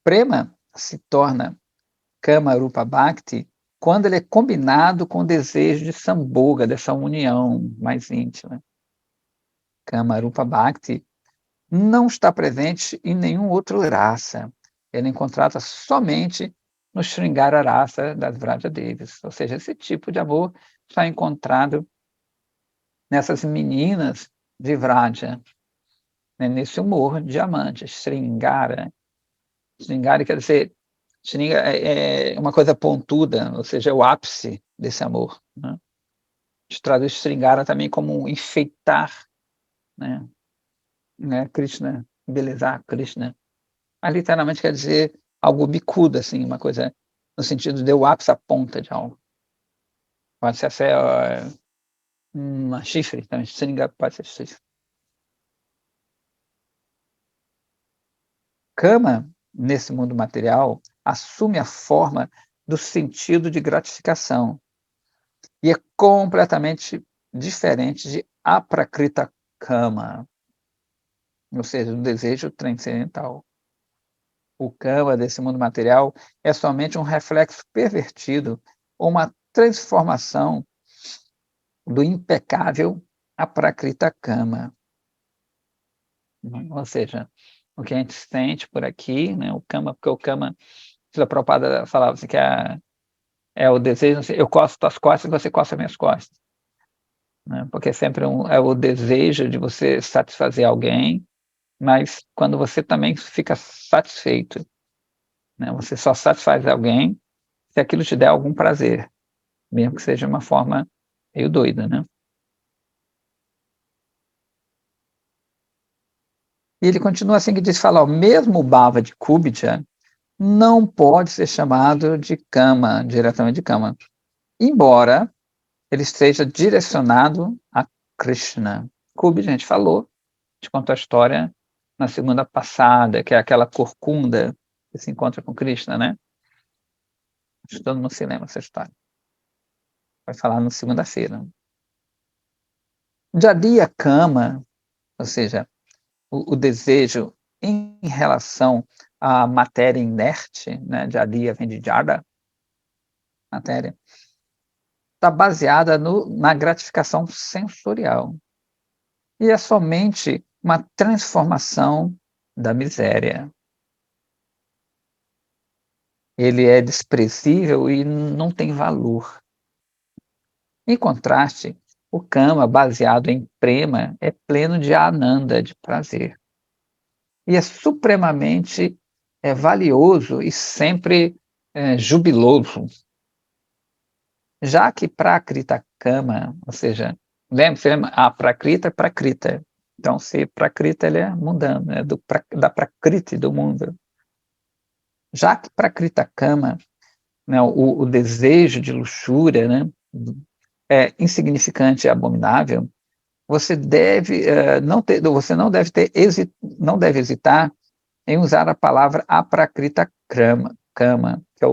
Prema se torna Kama Rupa Bhakti quando ele é combinado com o desejo de Sambhoga, dessa união mais íntima. Kama Rupa Bhakti não está presente em nenhum outro rasa. Ele é encontrado somente no Sringara Rasa das Vrajadevis. Ou seja, esse tipo de amor está encontrado nessas meninas de Vraja, né, nesse humor diamante, Sringara. Sringara quer dizer, Sringara é uma coisa pontuda, ou seja, é o ápice desse amor. Né? A gente traduz Sringara também como enfeitar, né? Krishna, embelezar Krishna. Mas literalmente quer dizer algo bicudo, assim, uma coisa no sentido de o ápice, a ponta de algo. Pode ser até uma chifre, também, seringa pode ser chifre. Kama, nesse mundo material, assume a forma do sentido de gratificação e é completamente diferente de aprakrita kama, ou seja, do desejo transcendental. O kama desse mundo material é somente um reflexo pervertido ou uma transformação do impecável aprakrita kama. Ou seja, o que a gente sente por aqui, né, o kama, porque o kama, a Prabhupada falava assim, que é o desejo, assim, eu costo tuas costas e você costa minhas costas. Né, porque sempre é o desejo de você satisfazer alguém, mas quando você também fica satisfeito, né, você só satisfaz alguém se aquilo te der algum prazer. mesmo que seja uma forma meio doida, né? E ele continua assim que diz, fala, o mesmo Bhava de Kubitcha não pode ser chamado de Kama, diretamente de Kama, embora ele esteja direcionado a Krishna. Kubitcha, a gente falou, te contou a história na segunda passada, que é aquela corcunda que se encontra com Krishna, né? Acho que todo mundo se lembra dessa história. Vai falar na segunda-feira. Jadiya Kama, ou seja, o desejo em relação à matéria inerte, né? Jadiya vem de Jada, matéria, está baseada na gratificação sensorial. E é somente uma transformação da miséria. Ele é desprezível e não tem valor. Em contraste, o Kama, baseado em Prema, é pleno de Ananda, de prazer. E é supremamente valioso e sempre jubiloso. Já que Prakrita Kama, ou seja, lembra, a Prakrita é Prakrita. Então, se Prakrita ele é mundano, é da Prakriti, do mundo. Já que Prakrita Kama, né, o desejo de luxúria, né, é insignificante e abominável, você não deve hesitar em usar a palavra aprakrita kama, que é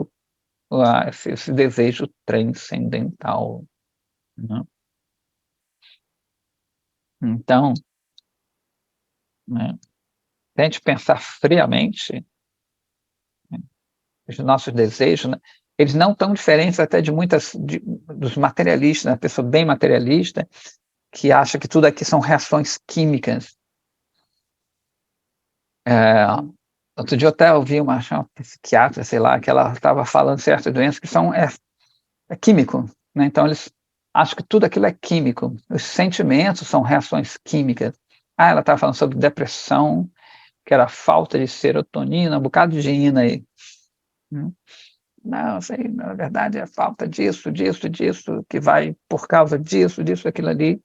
esse desejo transcendental, né? Então, né, se a gente pensar friamente, né, os nossos desejos, né, eles não estão diferentes até de dos materialistas, né, a pessoa bem materialista, que acha que tudo aqui são reações químicas. Outro dia eu até ouvi uma psiquiatra, sei lá, que ela estava falando certas doenças que é químico, né? Então eles acham que tudo aquilo é químico. Os sentimentos são reações químicas. Ela estava falando sobre depressão, que era falta de serotonina, um bocado de ina aí. Não, sei, na verdade é falta disso, disso, disso, que vai por causa disso, disso, aquilo ali.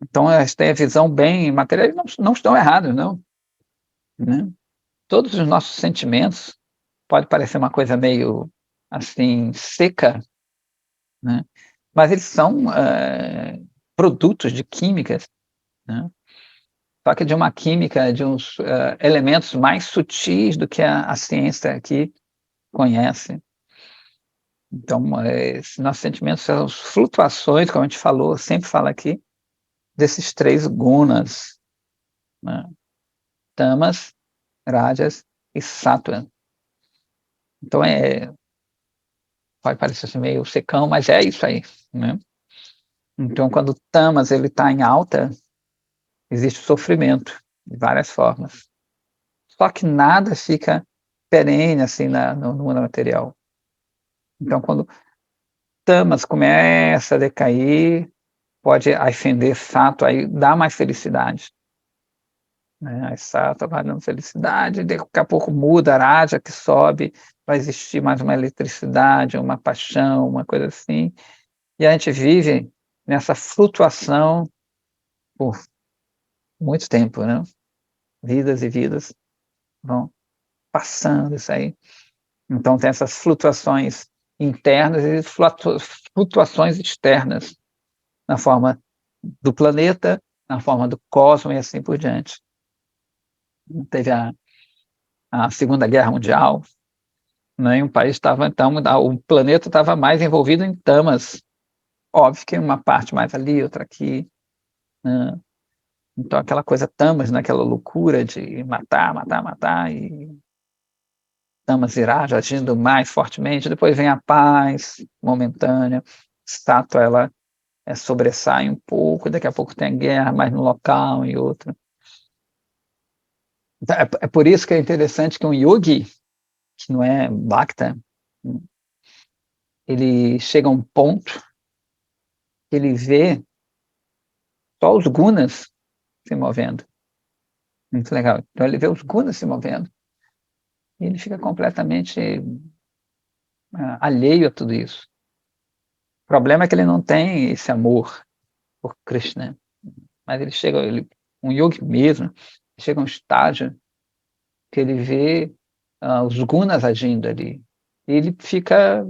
Então eles têm a visão bem material e não estão errados, não, né? Todos os nossos sentimentos, pode parecer uma coisa meio assim seca, né? Mas eles são produtos de químicas, né? Só que de uma química, de uns elementos mais sutis do que a ciência aqui conhece. Então, nossos sentimentos são as flutuações, como a gente falou, sempre fala aqui, desses três gunas, né? Tamas, rajas e sattva. Então, pode parecer assim meio secão, mas é isso aí, né? Então, quando o tamas está em alta, existe sofrimento de várias formas. Só que nada fica perene assim no mundo material. Então, quando tamas começa a decair, pode ascender sattva, aí dá mais felicidade, né? Aí sattva vai dando felicidade, daqui a pouco muda a raja que sobe, vai existir mais uma eletricidade, uma paixão, uma coisa assim. E a gente vive nessa flutuação por muito tempo, né? Vidas e vidas vão passando isso aí. Então tem essas flutuações internas e flutuações externas, na forma do planeta, na forma do cosmos e assim por diante. Teve a Segunda Guerra Mundial, né, e um país estava, então, o planeta estava mais envolvido em tamas. Óbvio que uma parte mais ali, outra aqui, né? Então aquela coisa tamas, naquela loucura de matar, matar, matar, e tamas Viraj agindo mais fortemente, depois vem a paz momentânea, estátua ela sobressai um pouco, daqui a pouco tem guerra mais no local e outro. Então, é por isso que é interessante que um yogi, que não é bhakta, ele chega a um ponto que ele vê só os gunas se movendo. Muito legal. Então ele vê os gunas se movendo e ele fica completamente alheio a tudo isso. problema é que ele não tem esse amor por Krishna, mas um yogi mesmo, chega a um estágio que ele vê os gunas agindo ali, e ele fica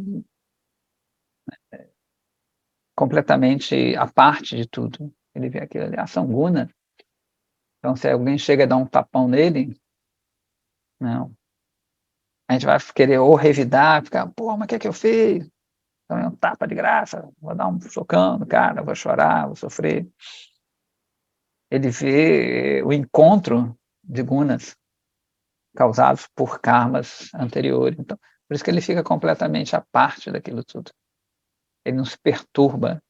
completamente à parte de tudo. Ele vê aquilo ali, são gunas. Então, se alguém chega a dar um tapão nele, não. A gente vai querer ou revidar, ficar, pô, mas o que é que eu fiz? Então é um tapa de graça, vou dar um socão no cara, vou chorar, vou sofrer. Ele vê o encontro de gunas causados por karmas anteriores. Então, por isso que ele fica completamente à parte daquilo tudo. Ele não se perturba.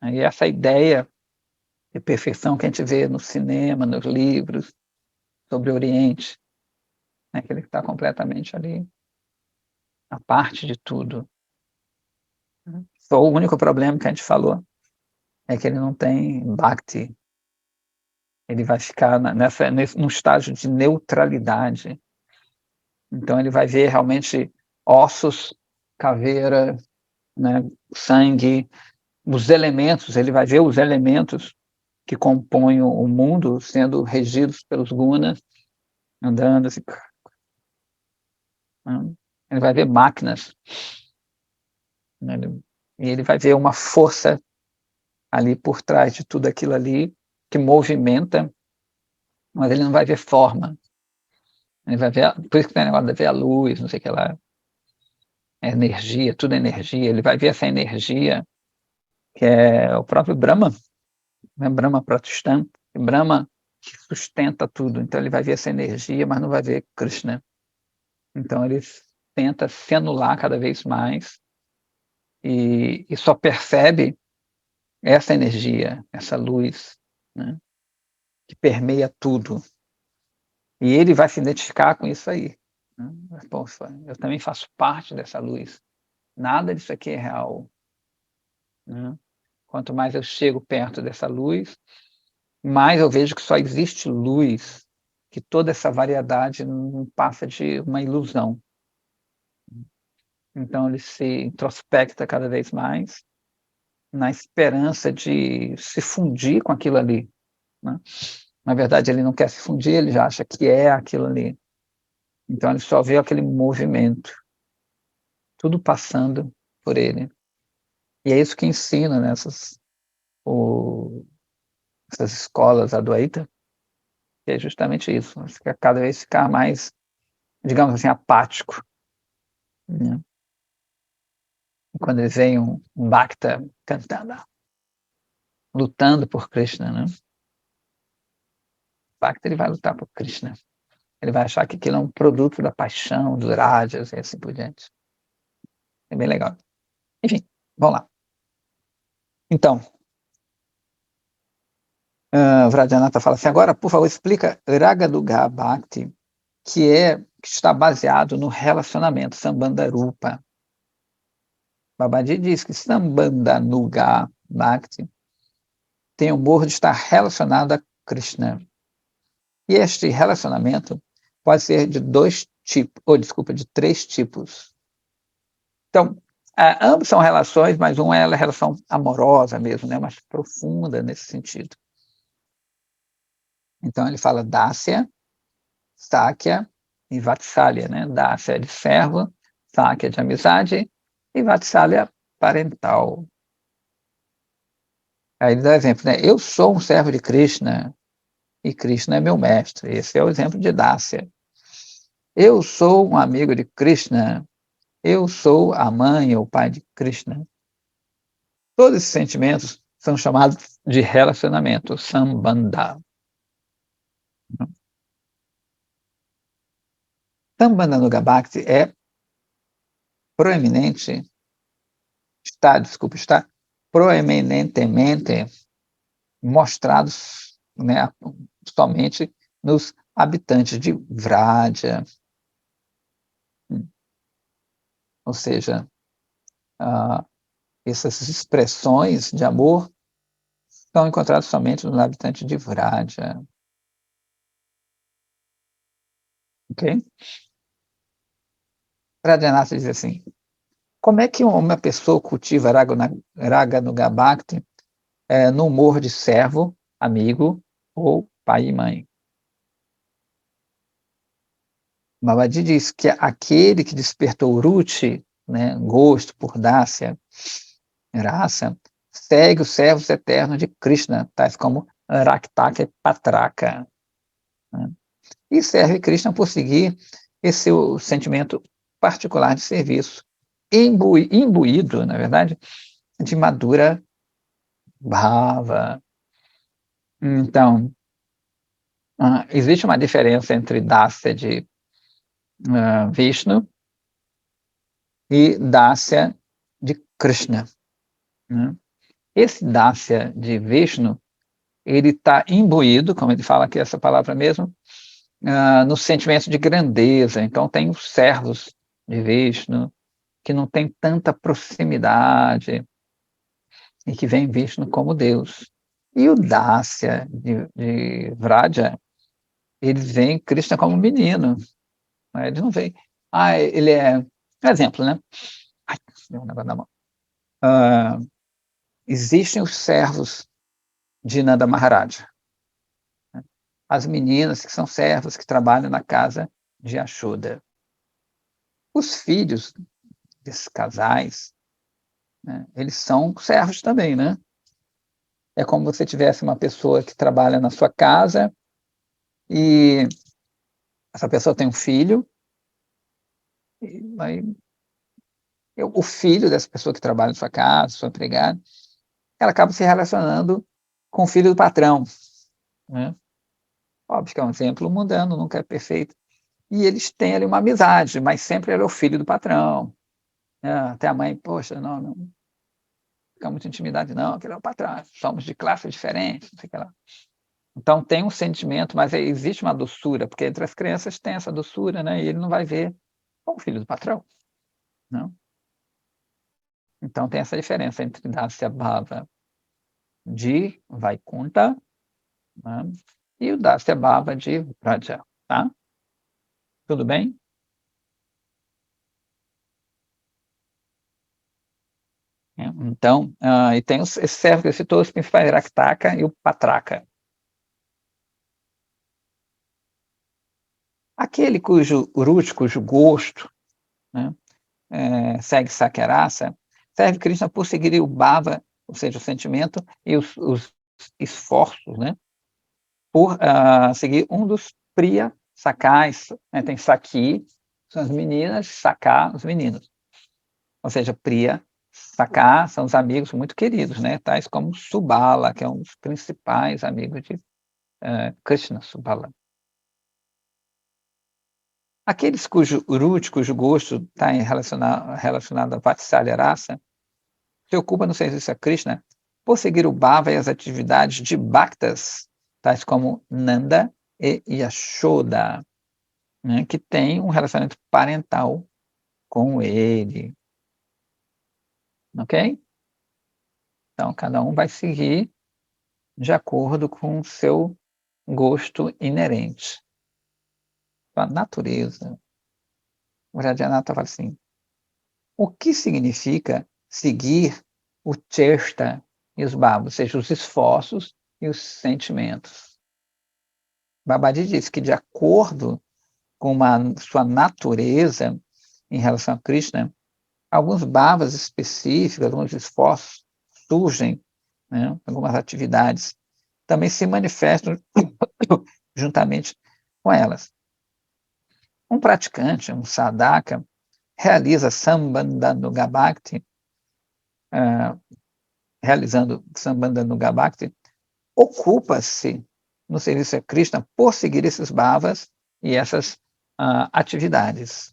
E essa ideia de perfeição que a gente vê no cinema, nos livros sobre o Oriente, né, que ele está completamente ali, à parte de tudo. Só o único problema que a gente falou é que ele não tem bhakti. Ele vai ficar num estágio de neutralidade. Então ele vai ver realmente ossos, caveira, né, sangue, os elementos, ele vai ver os elementos que compõem o mundo sendo regidos pelos gunas, andando assim. Ele vai ver máquinas, né, e ele vai ver uma força ali por trás de tudo aquilo ali que movimenta, mas ele não vai ver forma. Ele vai ver, por isso que tem o negócio de ver a luz, não sei o que lá, energia, tudo é energia. Ele vai ver essa energia que é o próprio Brahma, né? Brahma protestante, Brahma que sustenta tudo. Então ele vai ver essa energia, mas não vai ver Krishna. Então ele tenta se anular cada vez mais e só percebe essa energia, essa luz, né, que permeia tudo. E ele vai se identificar com isso aí. Né? Poxa, eu também faço parte dessa luz. Nada disso aqui é real. Né? Quanto mais eu chego perto dessa luz, mais eu vejo que só existe luz, que toda essa variedade não passa de uma ilusão. Então ele se introspecta cada vez mais na esperança de se fundir com aquilo ali. Né? Na verdade, ele não quer se fundir, ele já acha que é aquilo ali. Então ele só vê aquele movimento, tudo passando por ele. E é isso que ensina nessas essas escolas Advaita, que é justamente isso. Você quer cada vez ficar mais, digamos assim, apático. Né? Quando eles veem um Bhakta cantando, lutando por Krishna, né? O Bhakta ele vai lutar por Krishna. Ele vai achar que aquilo é um produto da paixão, dos rajas e assim por diante. É bem legal. Enfim, vamos lá. Então, Vrajanatha fala assim, agora, por favor, explica Raganuga Bhakti, que está baseado no relacionamento, Sambandharupa. Babaji diz que Sambandhanuga Bhakti tem o humor de estar relacionado a Krishna. E este relacionamento pode ser de de 3 tipos. Então, ambos são relações, mas uma é a relação amorosa mesmo, né, mais profunda nesse sentido. Então ele fala Dasya, Sakya e Vatsalya, né? Dasya é de servo, Sakya de amizade e Vatsalya parental. Aí ele dá exemplo, né? Eu sou um servo de Krishna e Krishna é meu mestre. Esse é o exemplo de Dasya. Eu sou um amigo de Krishna. Eu sou a mãe ou o pai de Krishna. Todos esses sentimentos são chamados de relacionamento, sambandha. Sambandhanuga Bhakti é proeminente, está proeminentemente mostrados, né, somente nos habitantes de Vraja, ou seja, essas expressões de amor são encontradas somente nos habitantes de Vraja. Ok? Pradhanatha diz assim, Como é que uma pessoa cultiva Raga Nuga Bhakti no humor de servo, amigo ou pai e mãe? Babaji diz que aquele que despertou Ruchi, né, gosto por Dasya, raça, segue os servos eternos de Krishna, tais como Raktaka e Patraka, né, e serve Krishna por seguir esse seu sentimento particular de serviço, imbuído, na verdade, de madura bhava. Então, existe uma diferença entre Dasya de Vishnu e Dasya de Krishna, né? Esse Dasya de Vishnu, ele está imbuído, como ele fala aqui, essa palavra mesmo, no sentimento de grandeza. Então, tem os servos de Vishnu, que não tem tanta proximidade, e que vem Vishnu como Deus. E o Dasya de Vraja, ele vem Krishna como menino, né? Ele não vem... ele é... Exemplo, né? Ai, deu um negócio na mão. Existem os servos de Nanda Maharaja, né? As meninas que são servas, que trabalham na casa de Yashoda. Os filhos desses casais, né, eles são servos também, né? É como você tivesse uma pessoa que trabalha na sua casa e essa pessoa tem um filho, e aí, o filho dessa pessoa que trabalha na sua casa, sua empregada, ela acaba se relacionando com o filho do patrão, né? Óbvio que é um exemplo mundano, nunca é perfeito. E eles têm ali uma amizade, mas sempre ele é o filho do patrão, né? Até a mãe, poxa, não fica muita intimidade não, aquele é o patrão, somos de classes diferentes, não sei o que lá. Então tem um sentimento, mas existe uma doçura, porque entre as crianças tem essa doçura, né? E ele não vai ver como o filho do patrão, não? Então tem essa diferença entre Dasya Bhava de Vaikunta, né, e o Dasya Bhava de Vraja, tá? Tudo bem? Então, e tem esse servo que citou os principais, Raktaka e o Patraka. Aquele cujo Ruchi, cujo gosto, né, segue Sakyarasa, serve Krishna por seguir o Bhava, ou seja, o sentimento e os esforços, né, por seguir um dos Priya Sakais, né, tem Saki, são as meninas, Saka, os meninos. Ou seja, Priya, Saka são os amigos muito queridos, né, tais como Subala, que é um dos principais amigos de Krishna, Subala. Aqueles cujo Ruchi, cujo gosto está relacionado a Vatsalya Rasa, se ocupa no serviço a Krishna por seguir o Bhava e as atividades de Bhaktas, tais como Nanda e Yashoda, né, que tem um relacionamento parental com ele. Ok? Então, cada um vai seguir de acordo com o seu gosto inerente. A natureza. O Radhanatha fala assim, o que significa seguir o chesta e os bhavas, ou seja, os esforços e os sentimentos? Babaji diz que, de acordo com sua natureza em relação a Krishna, alguns bhavas específicos, alguns esforços surgem, né, algumas atividades também se manifestam juntamente com elas. Um praticante, um sadhaka, realiza Sambandhanuga Bhakti, realizando Sambandhanuga Bhakti, ocupa-se no serviço a Krishna por seguir esses bhavas e essas atividades.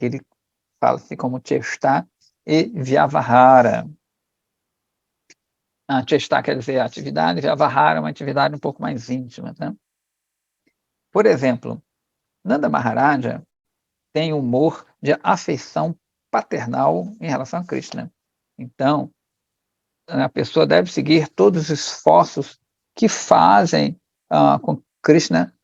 Ele fala-se como Chesta e Vyavahara. Chesta quer dizer atividade, Vyavahara é uma atividade um pouco mais íntima, né? Por exemplo, Nanda Maharaja tem humor de afeição paternal em relação a Krishna. Então, a pessoa deve seguir todos os esforços que fazem com que Krishna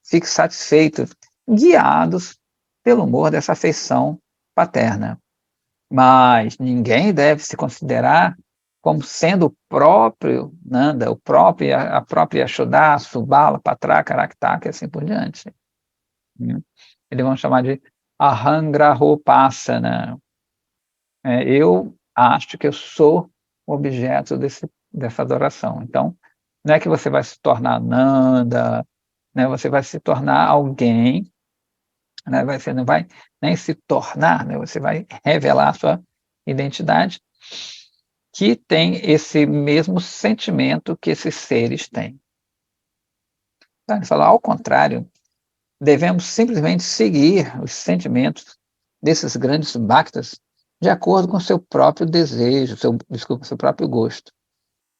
fique satisfeito, guiados pelo humor dessa afeição paterna. Mas ninguém deve se considerar como sendo o próprio Nanda, a própria Yashoda, Subala, Patra, Karakta, e assim por diante. Eles vão chamar de Ahangrahopasana. Eu acho que eu sou o objeto dessa adoração. Então, não é que você vai se tornar Nanda, né? Você vai se tornar alguém, né? Você não vai nem se tornar, né? Você vai revelar a sua identidade, que tem esse mesmo sentimento que esses seres têm. Então, ele fala, ao contrário, devemos simplesmente seguir os sentimentos desses grandes bhaktas de acordo com seu próprio desejo, seu próprio gosto.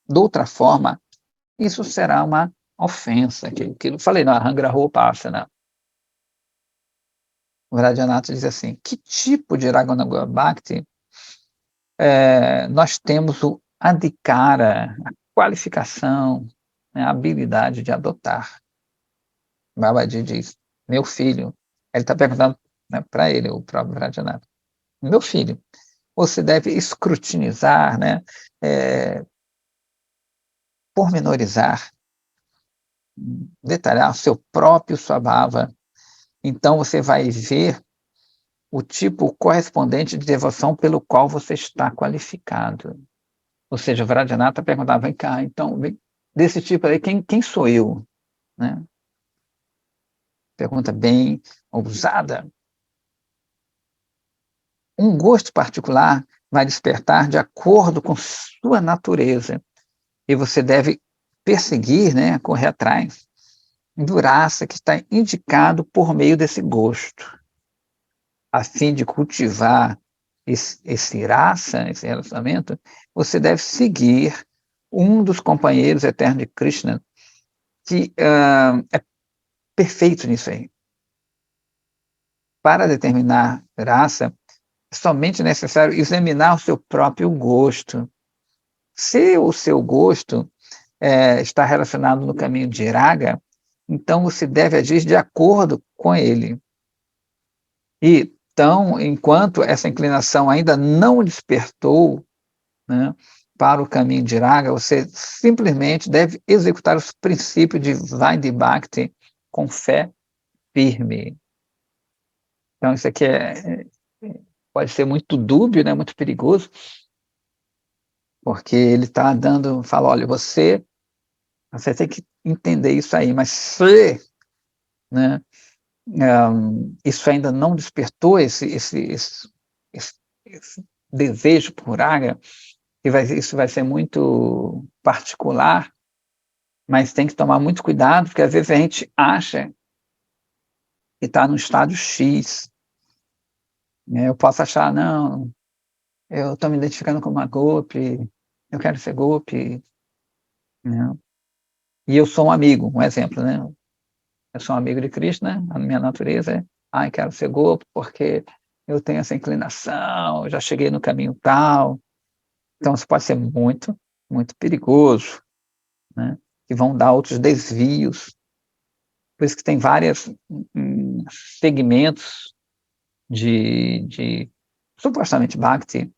De outra forma, isso será uma ofensa, que eu falei no Ahangrahopasana. O Radhanatha diz assim, que tipo de Raghunaga Bhakti nós temos o adhikara, a qualificação, né, a habilidade de adotar? Babaji diz, meu filho, ele está perguntando, né, para ele, o próprio Radhanatha, meu filho, você deve escrutinizar, né, pormenorizar, detalhar o seu próprio Swabhava. Então você vai ver o tipo correspondente de devoção pelo qual você está qualificado. Ou seja, o Vajradhanatha perguntava, vem cá, então, desse tipo aí, quem sou eu? Né? Pergunta bem ousada. Um gosto particular vai despertar de acordo com sua natureza, e você deve perseguir, né, correr atrás, do raça que está indicado por meio desse gosto, a fim de cultivar esse raça, esse relacionamento, você deve seguir um dos companheiros eternos de Krishna, que é perfeito nisso aí. Para determinar raça, é somente necessário examinar o seu próprio gosto. Se o seu gosto está relacionado no caminho de raga, então você deve agir de acordo com ele. E, então, enquanto essa inclinação ainda não despertou, né, para o caminho de raga, você simplesmente deve executar os princípios de Vaidhi Bhakti com fé firme. Então, isso aqui pode ser muito dúbio, né, muito perigoso, porque ele está fala, olha, você tem que entender isso aí, mas se, né, isso ainda não despertou esse desejo por raga, isso vai ser muito particular, mas tem que tomar muito cuidado, porque às vezes a gente acha que está no estádio X, né? Eu posso achar, não, eu estou me identificando como uma gopi, eu quero ser gopi, né? E eu sou um amigo, um exemplo, né? Eu sou um amigo de Krishna, a minha natureza é, quero ser gopi porque eu tenho essa inclinação, eu já cheguei no caminho tal. Então isso pode ser muito, muito perigoso, né? Que vão dar outros desvios. Por isso que tem vários segmentos de supostamente Bhakti,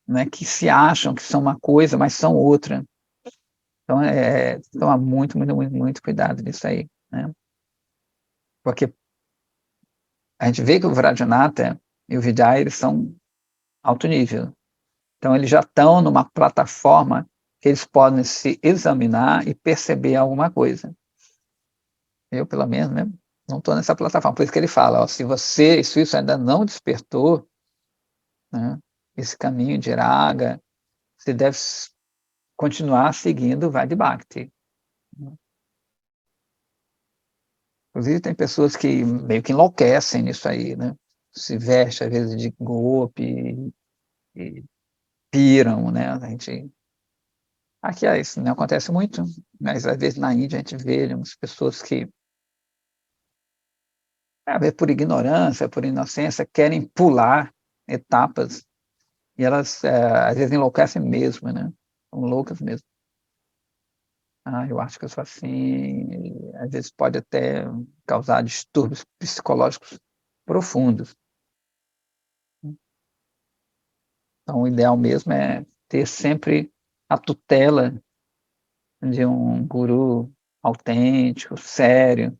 né, que se acham que são uma coisa, mas são outra. Então, tomar muito, muito, muito, muito cuidado nisso aí, né? Porque a gente vê que o Vajradhanatha e o Vijaya, eles são alto nível. Então, eles já estão numa plataforma que eles podem se examinar e perceber alguma coisa. Eu, pelo menos, né, não estou nessa plataforma. Por isso que ele fala, ó, se isso ainda não despertou, né, esse caminho de raga, você deve continuar seguindo o Vaidhi Bhakti. Inclusive, tem pessoas que meio que enlouquecem nisso aí, né? Se veste, às vezes, de golpe e piram, né? A gente... Aqui é isso, não acontece muito, mas às vezes na Índia a gente vê umas pessoas que, às vezes por ignorância, por inocência, querem pular etapas e elas, às vezes, enlouquecem mesmo, né? São loucas mesmo. eu acho que eu sou assim, e às vezes pode até causar distúrbios psicológicos profundos. Então, o ideal mesmo é ter sempre a tutela de um guru autêntico, sério,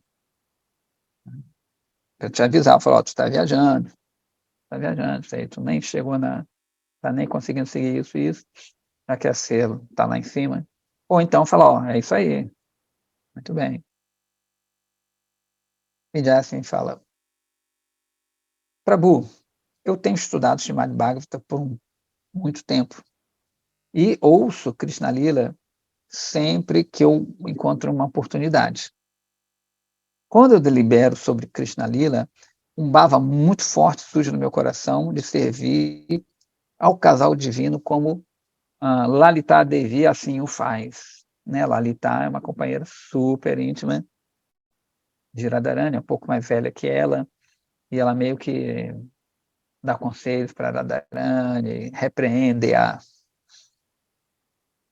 para te avisar, falar, ó, tu está viajando, isso aí, tu nem chegou tá nem conseguindo seguir isso e isso, já quer ser, tá lá em cima. Ou então falar, ó, é isso aí, muito bem. E já assim fala, Prabhu, eu tenho estudado Srimad Bhagavata por muito tempo e ouço Krishna Lila sempre que eu encontro uma oportunidade. Quando eu delibero sobre Krishna Lila, um bhava muito forte surge no meu coração de servir ao casal divino como Lalita Devi assim o faz. Né? Lalita é uma companheira super íntima de Radharani, um pouco mais velha que ela, e ela meio que dá conselhos para Radharani, repreende-a.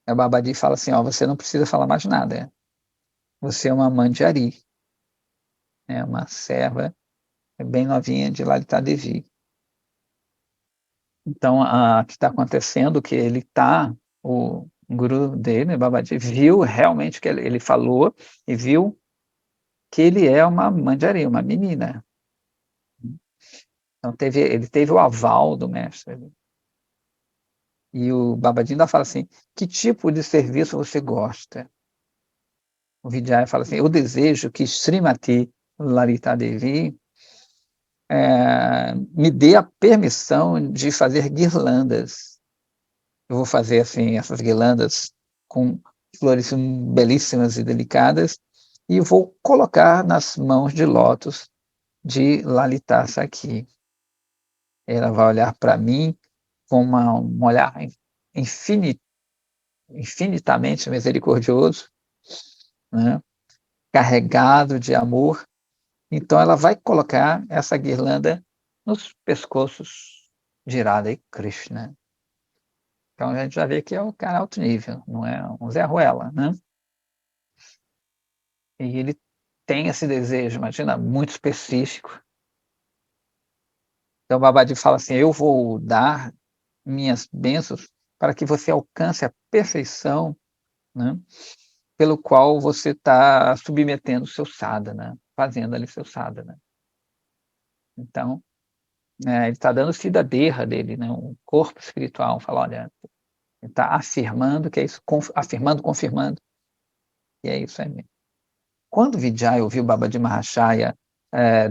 A Babadi fala assim, ó, você não precisa falar mais nada, você é uma manjari, é uma serva bem novinha de Lalita Devi. Então, o que está acontecendo, que ele está, o guru dele, Babadi, viu realmente que ele falou e viu que ele é uma manjari, uma menina. Então, ele teve o aval do mestre. E o Babadi ainda fala assim, que tipo de serviço você gosta? O Vijaya fala assim, eu desejo que Srimati Lalita Devi me dê a permissão de fazer guirlandas. Eu vou fazer assim essas guirlandas com flores belíssimas e delicadas e vou colocar nas mãos de lótus de Lalita Sakhi. Ela vai olhar para mim com um olhar infinitamente misericordioso, né? Carregado de amor. Então ela vai colocar essa guirlanda nos pescoços de Radha e Krishna. Então a gente já vê que é o cara alto nível, não é um Zé Ruela, né? E ele tem esse desejo, imagina, muito específico. Então o Babadi fala assim, eu vou dar minhas bênçãos para que você alcance a perfeição, né? Pelo qual você está submetendo o seu sadhana, fazendo ali seu sadhana. Então, ele está dando cidadera dele, né? Um corpo espiritual, fala, olha, ele está afirmando que é isso, afirmando, confirmando, e é isso aí mesmo. Quando Vijaya ouviu Babaji Mahashaya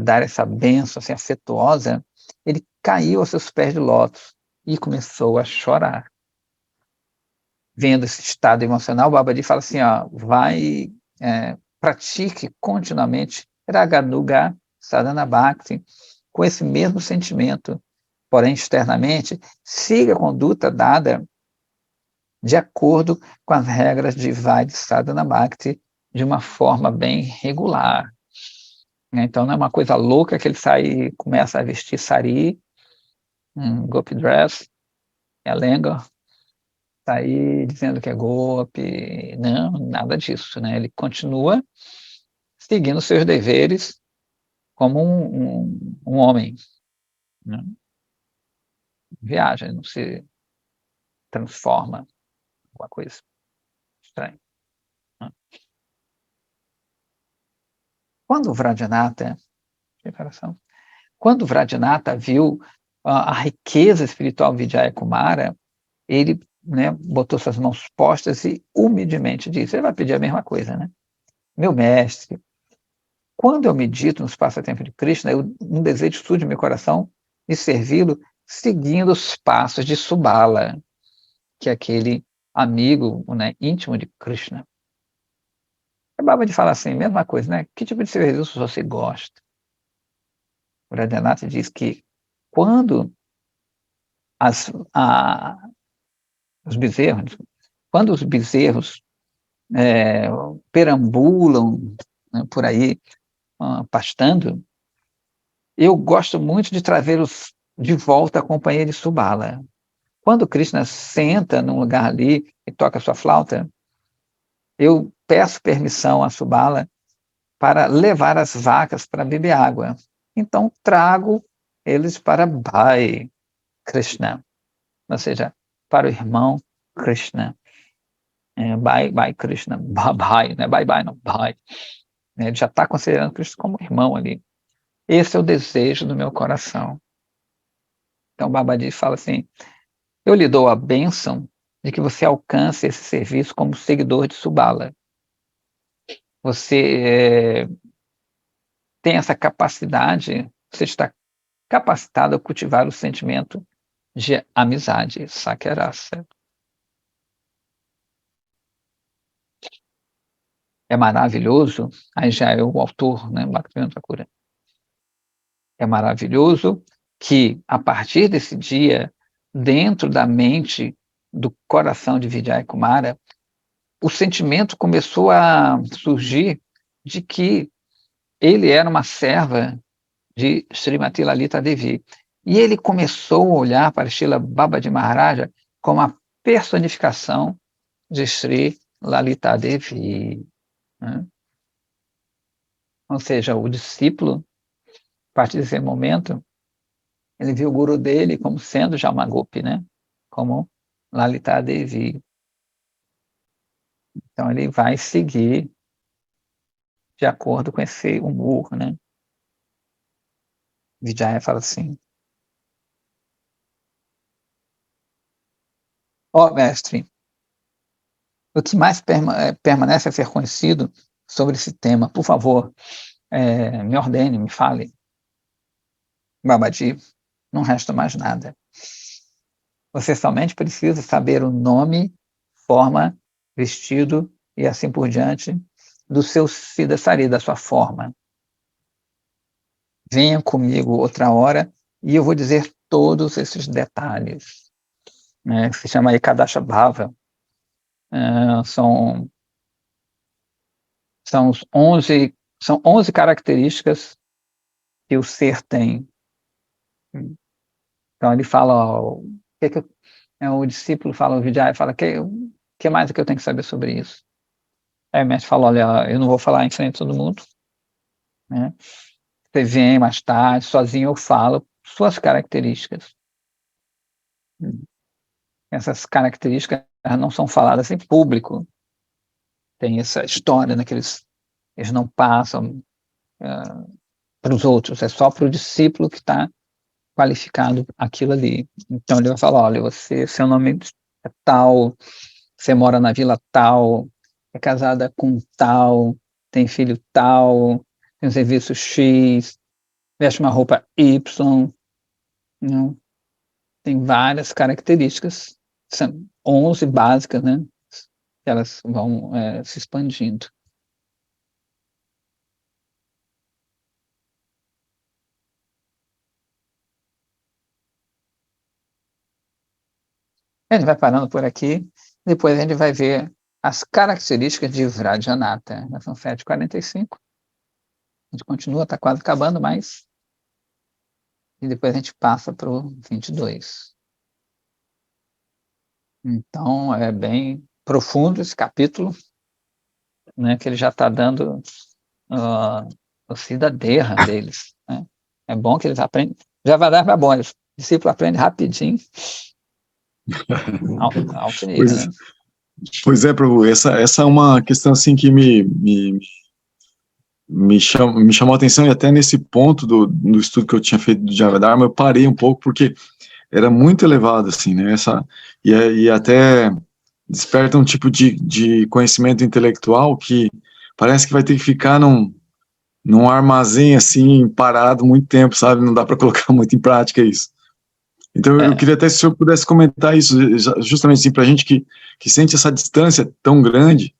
dar essa benção assim, afetuosa, ele caiu aos seus pés de lótus e começou a chorar. Vendo esse estado emocional, Babaji fala assim, ó, pratique continuamente Raganuga Sadhana Bhakti com esse mesmo sentimento, porém externamente, siga a conduta dada de acordo com as regras de Vaidhi Sadhana Bhakti de uma forma bem regular. Então não é uma coisa louca que ele sai e começa a vestir sari, gopi dress, lenga, sair dizendo que é golpe, não, nada disso, né? Ele continua seguindo seus deveres como um homem, né? Viaja, não se transforma, uma coisa estranha. Né? Quando o Vrajanatha, quando o Vrajanatha viu a riqueza espiritual de Vijaya Kumara, ele, né, botou suas mãos postas e humildemente disse, ele vai pedir a mesma coisa, né? Meu mestre, quando eu medito nos passatempos de Krishna, um desejo surge no meu coração de servi-lo seguindo os passos de Subala, que é aquele amigo, né, íntimo de Krishna. Acabava de falar assim, mesma coisa, né? Que tipo de serviço você gosta? O Radhanath diz que quando os bezerros, quando os bezerros perambulam, né, por aí, pastando, eu gosto muito de trazê-los de volta à companhia de Subala. Quando Krishna senta num lugar ali e toca sua flauta, eu peço permissão a Subala para levar as vacas para beber água. Então, trago eles para Bhai Krishna, ou seja, para o irmão Krishna. Bhai Krishna, Bhai, não é Bye não, Bhai. Ele já está considerando Cristo como irmão ali. Esse é o desejo do meu coração. Então, Babaji fala assim, eu lhe dou a bênção de que você alcance esse serviço como seguidor de Subala. Você tem essa capacidade, você está capacitado a cultivar o sentimento de amizade, Sakyarasa. É maravilhoso, aí já é o autor, né, Bhaktivinoda Thakur. É maravilhoso que, a partir desse dia, dentro da mente, do coração de Vijaykumara, o sentimento começou a surgir de que ele era uma serva de Srimati Lalita Devi. E ele começou a olhar para Srila Babaji Maharaja como a personificação de Sri Lalita Devi. Né? Ou seja, o discípulo, a partir desse momento, ele viu o guru dele como sendo já uma gopi, né? Como Lalita Devi. Então, ele vai seguir de acordo com esse humor, né? Vijaya fala assim, mestre, o que mais permanece a ser conhecido sobre esse tema? Por favor, me ordene, me fale. Babaji, não resta mais nada. Você somente precisa saber o nome, forma, vestido e assim por diante do seu Siddhasari, da sua forma. Venha comigo outra hora e eu vou dizer todos esses detalhes. Né, que se chama Ekadasha Bhava. São 11 características que o ser tem. Então ele fala, o discípulo fala, o Vijaya fala, que mais é que eu tenho que saber sobre isso? Aí o mestre fala, olha, eu não vou falar em frente de todo mundo, né? Você vem mais tarde, sozinho eu falo suas características. Essas características não são faladas em público. Tem essa história, né, que eles não passam para os outros, é só para o discípulo que está qualificado aquilo ali. Então ele vai falar, olha, seu nome é tal, você mora na vila tal, é casada com tal, tem filho tal, tem um serviço X, veste uma roupa Y, não? Tem várias características, são 11 básicas, né? Que elas vão se expandindo. A gente vai parando por aqui, depois a gente vai ver as características de Vrajanata. Já são 7h45. A gente continua, está quase acabando, mas... E depois a gente passa para o 22. Então, é bem profundo esse capítulo, né, que ele já está dando o Siddhadeha deles. Né? É bom que eles aprendem. Já vai dar para bom, o discípulo aprende rapidinho. Alto nível, né? Pois é, Prabhu, essa é uma questão assim que me chamou a atenção, e até nesse ponto do estudo que eu tinha feito do Javadharma, eu parei um pouco, porque era muito elevado, assim, né, e até desperta um tipo de conhecimento intelectual que parece que vai ter que ficar num armazém, assim, parado muito tempo, sabe, não dá para colocar muito em prática isso. Então eu queria até se o senhor pudesse comentar isso, justamente assim, para a gente que sente essa distância tão grande,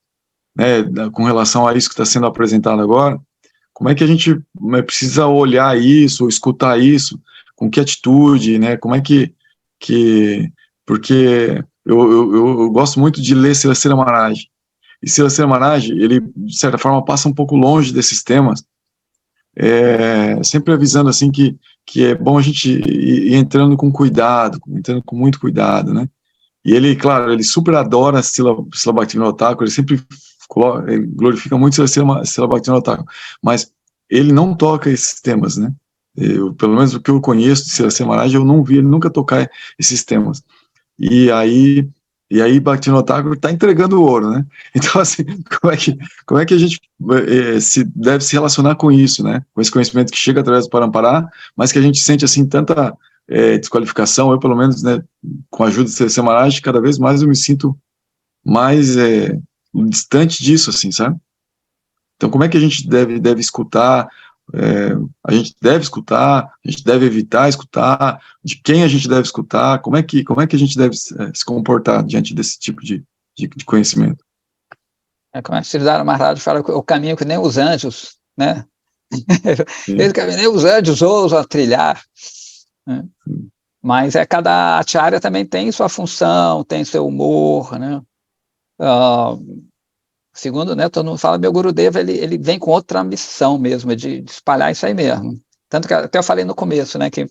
né, com relação a isso que está sendo apresentado agora, como é que a gente precisa olhar isso, ou escutar isso, com que atitude, né, como é que porque eu gosto muito de ler Silasila Maharaj, e Silasila Maharaj, ele, de certa forma, passa um pouco longe desses temas, sempre avisando, assim, que é bom a gente ir entrando com cuidado, entrando com muito cuidado, né, e ele, claro, ele super adora Srila Bhaktivinoda Thakur, ele sempre ele glorifica muito Srila Bhaktivinoda Thakur, mas ele não toca esses temas, né? Pelo menos o que eu conheço de Srila Maharaj, eu não vi ele nunca tocar esses temas. E aí Bhaktivinoda Thakur está entregando o ouro, né? Então, assim, como é que a gente deve se relacionar com isso, né? Com esse conhecimento que chega através do Parampara, mas que a gente sente, assim, tanta desqualificação. Eu, pelo menos, né, com a ajuda de Srila Maharaj, cada vez mais eu me sinto mais distante disso, assim, sabe? Então, como é que a gente deve escutar? A gente deve escutar, a gente deve evitar escutar, de quem a gente deve escutar, como é que a gente deve se comportar diante desse tipo de conhecimento? Como é que Siddhartha Maharaj fala, o caminho que nem os anjos, né? Esse caminho nem os anjos ousam trilhar, né? Mas cada acharya também tem sua função, tem seu humor, né? Segundo, né, todo mundo fala, meu Gurudeva, ele vem com outra missão mesmo, de espalhar isso aí mesmo. Tanto que até eu falei no começo, né, que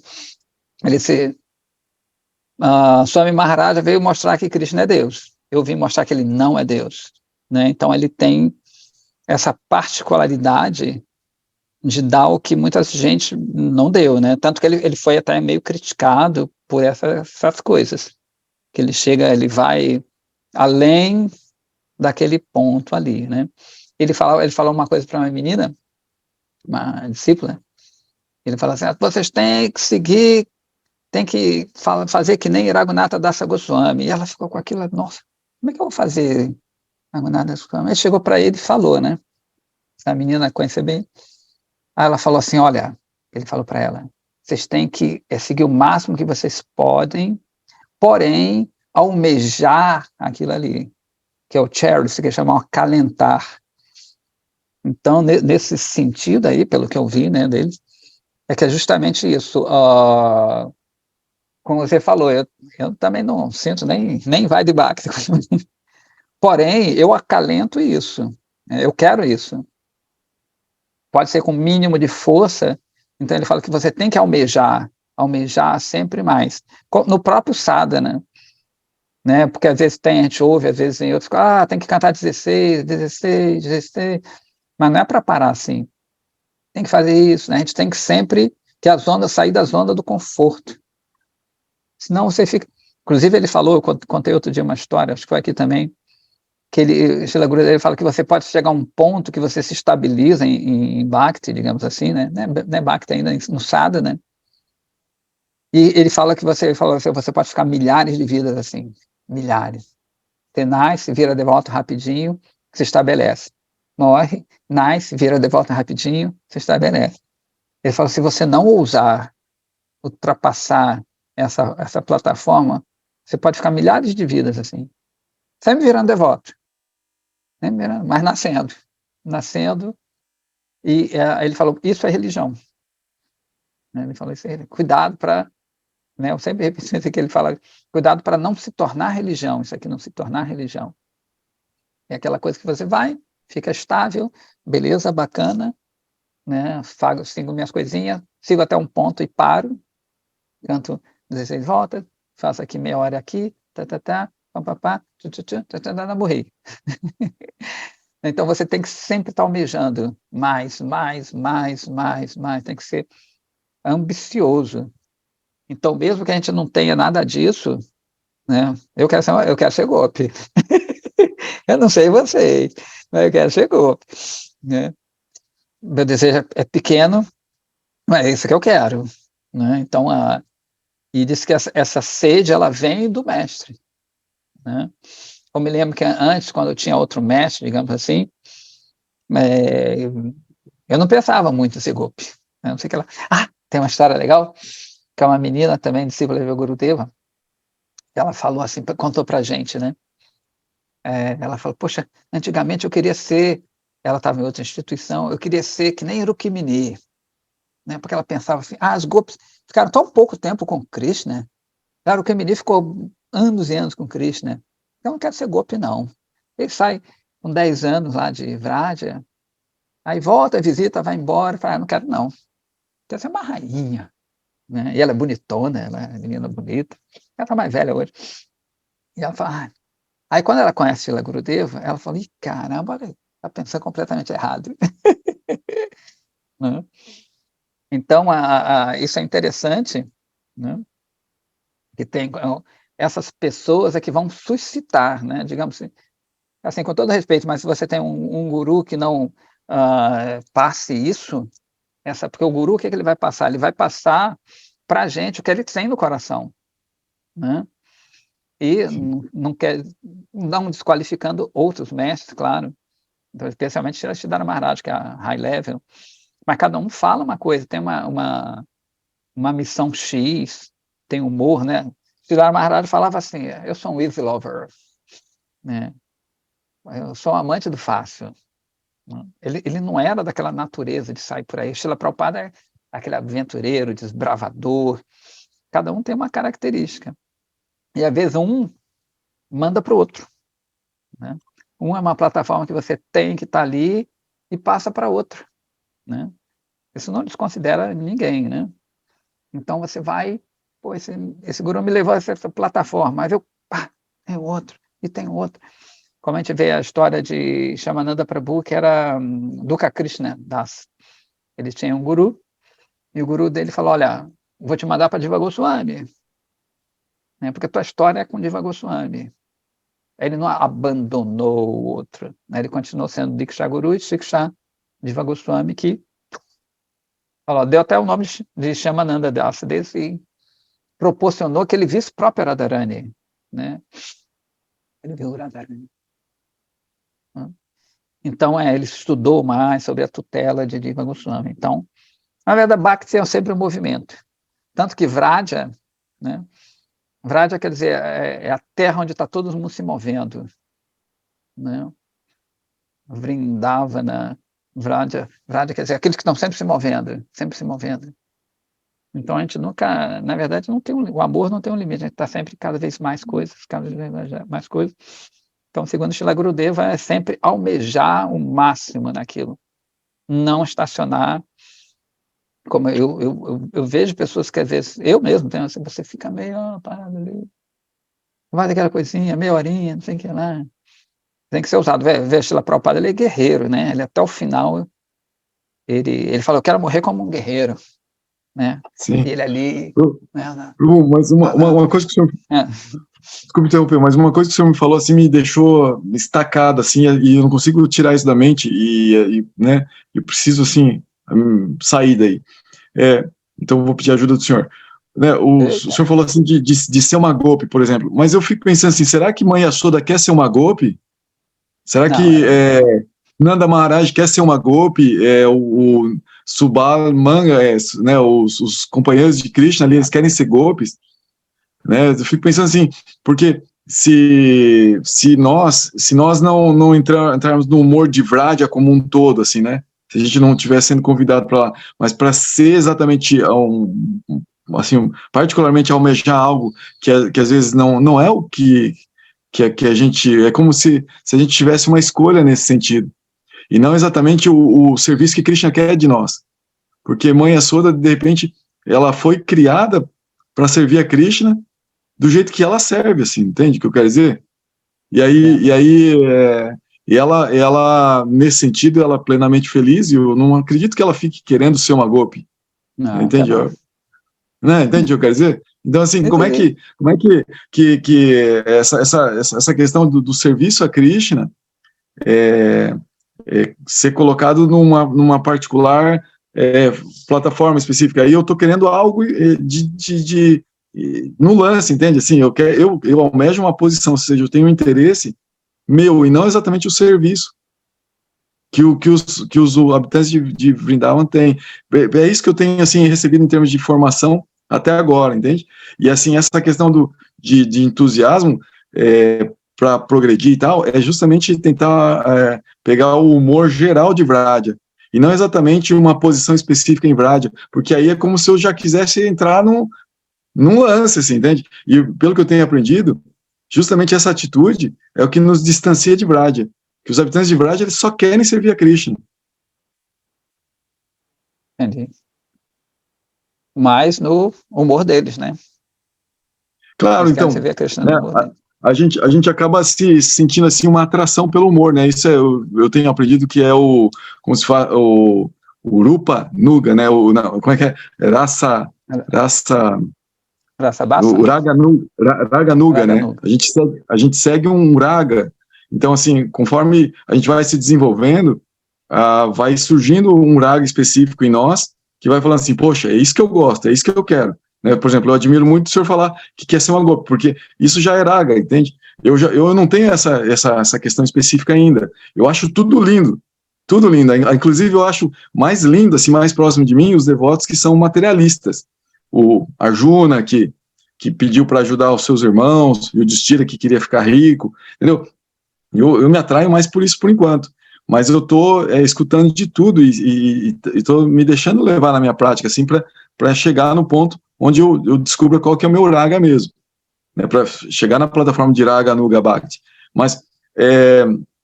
Swami Maharaja veio mostrar que Krishna é Deus. Eu vim mostrar que ele não é Deus, né? Então ele tem essa particularidade de dar o que muita gente não deu, né? Tanto que ele foi até meio criticado por essas coisas. Que ele vai além daquele ponto ali, né? Ele falou uma coisa para uma menina, uma discípula, ele falou assim, vocês têm que seguir, tem que fazer que nem Raghunatha Dasa Goswami. E ela ficou com aquilo, nossa, como é que eu vou fazer Raghunatha Dasa Goswami? Aí chegou para ele e falou, né? A menina conhece bem. Aí ela falou assim, olha, ele falou para ela, vocês têm que seguir o máximo que vocês podem, porém, almejar aquilo ali, que é o charity, que chama acalentar. Então, nesse sentido aí, pelo que eu vi, né, dele, é que é justamente isso. Como você falou, eu também não sinto nem vai de Bhakti. Porém, eu acalento isso. Eu quero isso. Pode ser com o mínimo de força. Então, ele fala que você tem que almejar sempre mais. No próprio sadhana, né? Porque às vezes a gente ouve, às vezes em outros, tem que cantar 16, 16, 16. Mas não é para parar assim. Tem que fazer isso, né? A gente tem que sempre sair da zona do conforto. Senão você fica... Inclusive, ele falou, eu contei outro dia uma história, acho que foi aqui também, que Srila Gurudev fala que você pode chegar a um ponto que você se estabiliza em Bhakti, digamos assim, né? Não é Bhakti ainda, no sadhana, né? E ele fala que você pode ficar milhares de vidas assim, milhares. Você nasce, vira devoto rapidinho, se estabelece. Morre, nasce, vira devoto rapidinho, se estabelece. Ele fala, se você não ousar ultrapassar essa plataforma, você pode ficar milhares de vidas assim, sempre virando devoto, sempre virando, mas nascendo, e ele falou, isso é religião. Ele falou isso aí, cuidado para, né, eu sempre repito isso que ele fala, cuidado para não se tornar religião, isso aqui não se tornar religião. É aquela coisa que você vai, fica estável, beleza, bacana, né, sigo minhas coisinhas, sigo até um ponto e paro, canto 16 voltas, faço aqui meia hora aqui, papapá, morri. Então você tem que sempre estar almejando mais, tem que ser ambicioso. Então, mesmo que a gente não tenha nada disso, né, eu quero ser golpe. Eu não sei vocês, mas eu quero ser golpe, né? Meu desejo é pequeno, mas é isso que eu quero, né? Então, e diz que essa sede, ela vem do mestre, né? Eu me lembro que antes, quando eu tinha outro mestre, digamos assim, eu não pensava muito em ser golpe, né? Não sei que ela... tem uma história legal, que é uma menina também, discípula de Gurudeva, ela falou assim, contou pra gente, né? Ela falou, poxa, antigamente eu queria ser, ela estava em outra instituição, eu queria ser que nem Rukmini, né? Porque ela pensava assim, as golpes ficaram tão pouco tempo com Krishna, né? Rukmini ficou anos e anos com Krishna, então não quero ser golpe não. Ele sai com 10 anos lá de Vraja, aí volta, visita, vai embora, fala, não quero não, quero ser uma rainha, né? E ela é bonitona, ela é menina bonita, ela está mais velha hoje, e ela fala, Aí, quando ela conhece Srila Gurudeva, ela fala, ih, caramba, está pensando completamente errado. Né? Então, isso é interessante, né? Que tem essas pessoas é que vão suscitar, né? Digamos assim, com todo respeito, mas se você tem um guru que não passe isso, porque o guru, o que ele vai passar? Ele vai passar para a gente o que ele tem no coração, né? E não quer, não desqualificando outros mestres, claro, então, especialmente Siddhartha Maharaj, que é a high level, mas cada um fala uma coisa, tem uma missão X, tem humor, né? Siddhartha Maharaj falava assim, eu sou um easy lover, né? Eu sou um amante do fácil. Ele não era daquela natureza de sair por aí. Srila Prabhupada é aquele aventureiro, desbravador. Cada um tem uma característica. E, às vezes, um manda para o outro. Né? Um é uma plataforma que você tem que estar ali e passa para outro. Né? Isso não desconsidera ninguém. Né? Então, você vai... Pô, esse guru me levou a essa plataforma, mas tem outro, e tem outro. Como a gente vê a história de Shyamananda Prabhu, que era Dukha Krishna Das. Ele tinha um guru, e o guru dele falou, olha, vou te mandar para Diva Goswami, né, porque a tua história é com Diva Goswami. Ele não abandonou o outro, né, ele continuou sendo Diksha Guru e Shiksha Diva Goswami, que falou, deu até o nome de Shyamananda Das desse, e proporcionou que ele visse o próprio Radharani. Né? Ele viu o Radharani. Então, ele estudou mais sobre a tutela de Diva Goswami. Então, na verdade, Bhakti é sempre um movimento. Tanto que Vraja, né? Vraja quer dizer, é a terra onde está todo mundo se movendo. Né? Vrindavana, Vraja quer dizer, aqueles que estão sempre se movendo, sempre se movendo. Então, a gente nunca, na verdade, não tem o amor não tem um limite, a gente está sempre cada vez mais coisas, cada vez mais coisas. Então, segundo Srila Gurudeva, é sempre almejar o máximo naquilo. Não estacionar. Como eu vejo pessoas que, às vezes, eu mesmo tenho assim, você fica meio parado ali, vai daquela coisinha, meia horinha, não sei o que lá. Tem que ser usado. Vê Srila Prabhupada, ele é guerreiro, né? Ele até o final, ele fala, eu quero morrer como um guerreiro, né? Sim. E ele ali... né, Mas uma coisa que o senhor... Desculpe interromper, mas uma coisa que o senhor me falou assim me deixou estacado assim, e eu não consigo tirar isso da mente né, eu preciso assim sair daí. Então eu vou pedir ajuda do senhor. Né, o senhor falou assim de ser uma golpe, por exemplo, mas eu fico pensando assim, será que Mãe Yashoda quer ser uma golpe? Será que Nanda Maharaj quer ser uma golpe? O Subal Manga, né, os companheiros de Krishna ali, eles querem ser golpes? Né? Eu fico pensando assim, porque se nós não entrarmos no humor de Vraja como um todo, assim, né? Se a gente não estiver sendo convidado para lá, mas para ser exatamente assim, particularmente almejar algo que às vezes não é o que a gente, é como se a gente tivesse uma escolha nesse sentido, e não exatamente o serviço que Krishna quer de nós, porque Mãe Yashoda, de repente, ela foi criada para servir a Krishna do jeito que ela serve, assim, entende o que eu quero dizer? E ela, nesse sentido, ela é plenamente feliz, e eu não acredito que ela fique querendo ser uma golpe, Não, entende? Né? Entende o que eu quero dizer? Então, assim, como é que essa questão do serviço a Krishna ser colocado numa particular plataforma específica? Aí eu estou querendo algo no lance, entende? Assim, eu almejo uma posição, ou seja, eu tenho um interesse meu e não exatamente o serviço que os habitantes de Vrindavan têm. É isso que eu tenho assim recebido em termos de formação até agora, entende? E assim, essa questão de entusiasmo para progredir e tal, é justamente tentar pegar o humor geral de Vraja, e não exatamente uma posição específica em Vraja, porque aí é como se eu já quisesse entrar num lance, assim, entende? E pelo que eu tenho aprendido, justamente essa atitude é o que nos distancia de Vraja, que os habitantes de Vraja, eles só querem servir a Krishna. Entendi. Mas no humor deles, né? Claro, Eles querem então, servir a Krishna né, no humor deles. a gente acaba se sentindo assim uma atração pelo humor, né? Isso eu tenho aprendido que é como se fala, o Rupa Nuga, né? Não, como é que é? Raça, Raça Bassa? o Raga Nuga, Raga né? Nuga. A gente segue um Raga. Então, assim, conforme a gente vai se desenvolvendo, vai surgindo um Raga específico em nós, que vai falando assim, poxa, é isso que eu gosto, é isso que eu quero. Né? Por exemplo, eu admiro muito o senhor falar que quer ser uma golpe, porque isso já é Raga, entende? Eu não tenho essa questão específica ainda. Eu acho tudo lindo, tudo lindo. Inclusive, eu acho mais lindo, assim, mais próximo de mim, os devotos que são materialistas. O Arjuna, que pediu para ajudar os seus irmãos, e o Destira, que queria ficar rico, entendeu? Eu me atraio mais por isso por enquanto, mas eu estou escutando de tudo e estou me deixando levar na minha prática, assim, para chegar no ponto onde eu descubra qual que é o meu raga mesmo, né, para chegar na plataforma de Raga Nuga Bhakti. Mas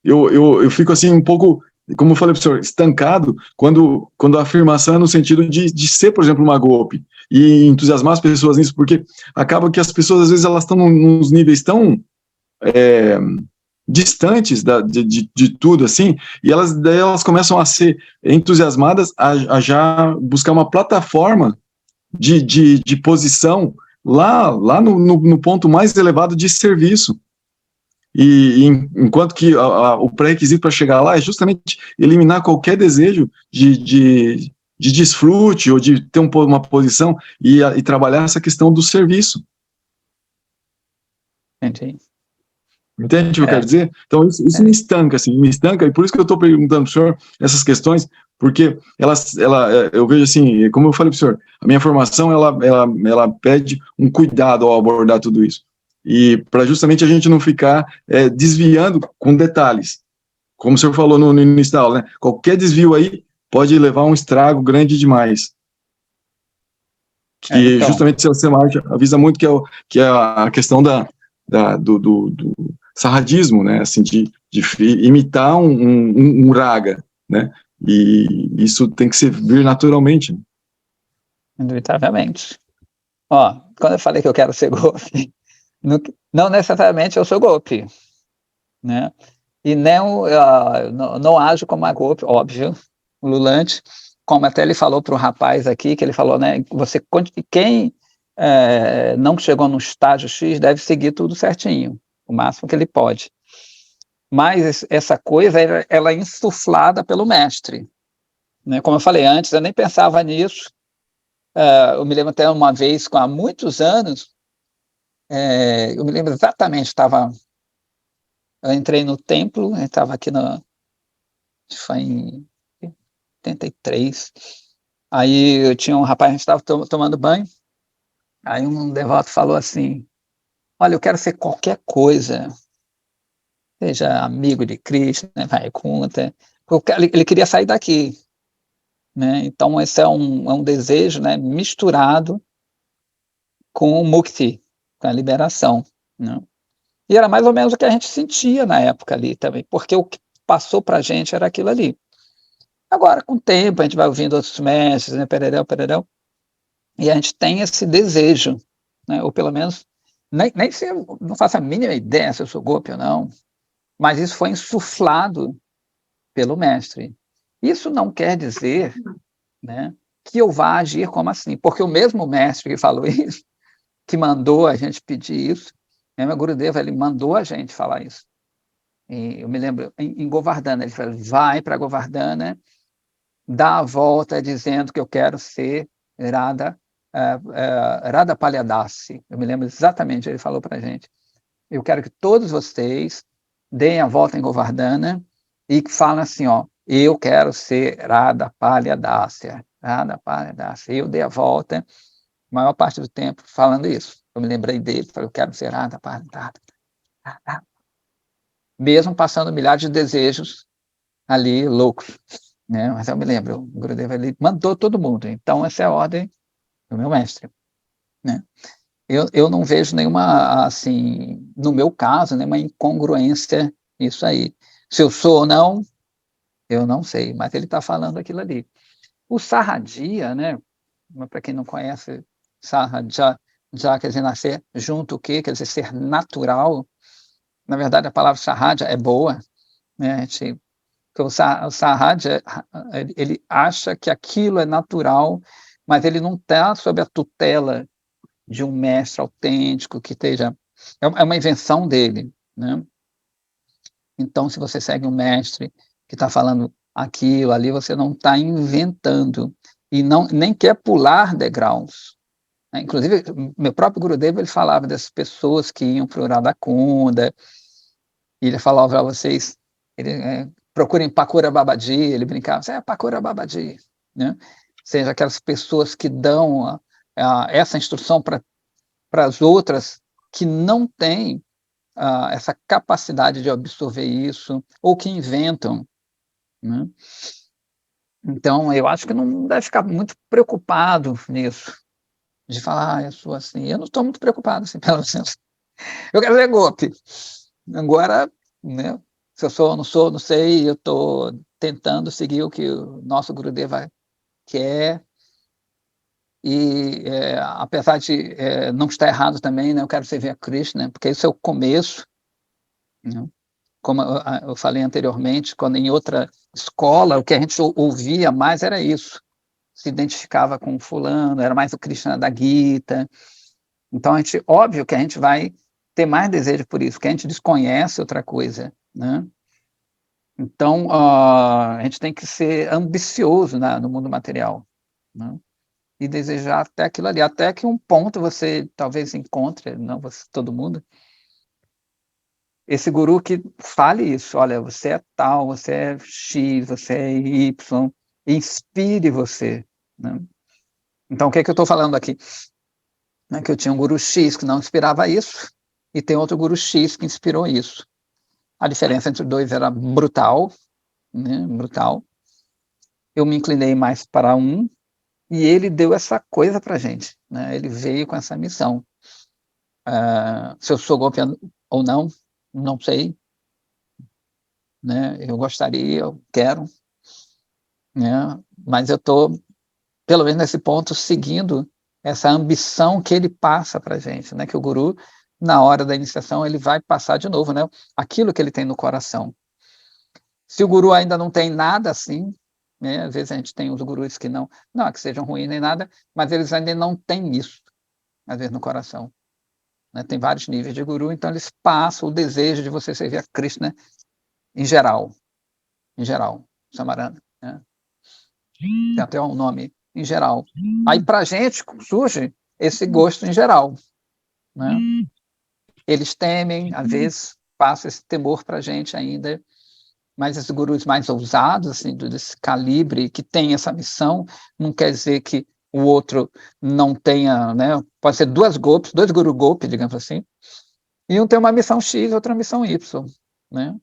eu fico assim um pouco, como eu falei para o senhor, estancado quando a afirmação é no sentido de ser, por exemplo, uma golpe e entusiasmar as pessoas nisso, porque acaba que as pessoas, às vezes, elas estão nos níveis tão distantes de tudo, assim, e daí elas começam a ser entusiasmadas a já buscar uma plataforma de posição lá no ponto mais elevado de serviço. Enquanto que o pré-requisito para chegar lá é justamente eliminar qualquer desejo de desfrute ou de ter uma posição e trabalhar essa questão do serviço. Entendi. Entende o que eu quero dizer? Então, isso me estanca, assim, e por isso que eu estou perguntando para o senhor essas questões, porque eu vejo assim, como eu falei para o senhor, a minha formação, ela pede um cuidado ao abordar tudo isso, e para justamente a gente não ficar desviando com detalhes, como o senhor falou no início da aula, né? Qualquer desvio aí pode levar a um estrago grande demais, que Então, justamente o Semar avisa muito que é a questão do sarradismo, né, assim, de imitar um raga, né, e isso tem que vir naturalmente. indubitavelmente. Ó, quando eu falei que eu quero ser golpe, não necessariamente eu sou golpe, né? E não ajo como uma golpe, óbvio, ululante, como até ele falou para o rapaz aqui, que ele falou, né, quem não chegou no estágio X deve seguir tudo certinho, o máximo que ele pode. Mas essa coisa, ela é insuflada pelo mestre, né? Como eu falei antes, eu nem pensava nisso. Eu me lembro até uma vez, há muitos anos, eu me lembro exatamente, eu entrei no templo, estava aqui foi em 83, aí eu tinha um rapaz, a gente estava tomando banho, aí um devoto falou assim, olha, eu quero ser qualquer coisa, seja amigo de Cristo, né, vai, conta, ele queria sair daqui, né? Então esse é um desejo, né, misturado com o mukti, com a liberação, né? E era mais ou menos o que a gente sentia na época ali também, porque o que passou para a gente era aquilo ali. Agora, com o tempo, a gente vai ouvindo outros mestres, né, pererel, e a gente tem esse desejo, né, ou pelo menos, nem se eu não faço a mínima ideia se eu sou golpe ou não, mas isso foi insuflado pelo mestre. Isso não quer dizer, né, que eu vá agir como assim, porque o mesmo mestre que falou isso, que mandou a gente pedir isso, né, meu Gurudeva, ele mandou a gente falar isso. E eu me lembro, em Govardhana, ele falou, vai para Govardhana, dá a volta dizendo que eu quero ser Radha Palyadasi. Eu me lembro exatamente, ele falou para a gente, eu quero que todos vocês deem a volta em Govardhana e falem assim, ó, eu quero ser Radha Palyadasi. Radha Palyadasi. Eu dei a volta, a maior parte do tempo, falando isso. Eu me lembrei dele, falei, eu quero ser Radha Palyadasi. Mesmo passando milhares de desejos ali, loucos, né? Mas eu me lembro, o Gurudeva, ele mandou todo mundo, então essa é a ordem do meu mestre, né? Eu não vejo nenhuma, assim, no meu caso, nenhuma incongruência nisso aí. Se eu sou ou não, eu não sei, mas ele está falando aquilo ali. O sarradia, né? Para quem não conhece, sarradia, já quer dizer nascer junto o quê? Quer dizer ser natural. na verdade, a palavra Sahaja é boa, né? Porque o Sahaja, ele acha que aquilo é natural, mas ele não está sob a tutela de um mestre autêntico que esteja... É uma invenção dele, né? Então, se você segue um mestre que está falando aquilo ali, você não está inventando e nem quer pular degraus. Inclusive, meu próprio Gurudeva, ele falava dessas pessoas que iam para o Radhakunda, e ele falava para vocês, procurem Pakura Babaji, ele brincava, é Pakura Babaji, né? Ou seja, aquelas pessoas que dão essa instrução para as outras que não têm essa capacidade de absorver isso, ou que inventam, né? Então, eu acho que não deve ficar muito preocupado nisso, de falar, eu sou assim. Eu não estou muito preocupado, assim, pelo menos. Eu quero ver golpe. Agora, né, se eu sou ou não sou, não sei, eu estou tentando seguir o que o nosso Gurudeva quer, e apesar de não estar errado também, né, eu quero servir a Krishna, porque isso é o começo, né? Como eu falei anteriormente, quando em outra escola, o que a gente ouvia mais era isso, se identificava com fulano, era mais o Krishna da Gita. Então, óbvio que a gente vai ter mais desejo por isso, que a gente desconhece outra coisa, né? Então, a gente tem que ser ambicioso no mundo material, né? E desejar até aquilo ali, até que um ponto você talvez encontre, não você, todo mundo, esse guru que fale isso, olha, você é tal, você é X, você é Y, inspire você, né? Então, o que é que eu estou falando aqui? Que eu tinha um guru X que não inspirava isso, e tem outro guru X que inspirou isso. A diferença entre os dois era brutal, né? Brutal. Eu me inclinei mais para um, e ele deu essa coisa para a gente, né? Ele veio com essa missão. Se eu sou golpeado ou não, não sei, né? Eu gostaria, eu quero, né? Mas eu estou, pelo menos nesse ponto, seguindo essa ambição que ele passa para a gente, né? Que o guru, na hora da iniciação, ele vai passar de novo, né? Aquilo que ele tem no coração. Se o guru ainda não tem nada assim, né? Às vezes a gente tem os gurus que não é que sejam ruins nem nada, mas eles ainda não têm isso, às vezes, no coração, né? Tem vários níveis de guru, então eles passam o desejo de você servir a Krishna em geral, Samarana, né? Tem até um nome em geral. Aí, para a gente, surge esse gosto em geral, né? Eles temem, às vezes, passa esse temor para a gente ainda, mas esses gurus mais ousados, assim, desse calibre, que tem essa missão, não quer dizer que o outro não tenha, né? Pode ser dois guru golpes, digamos assim, e um tem uma missão X, outra missão Y, né?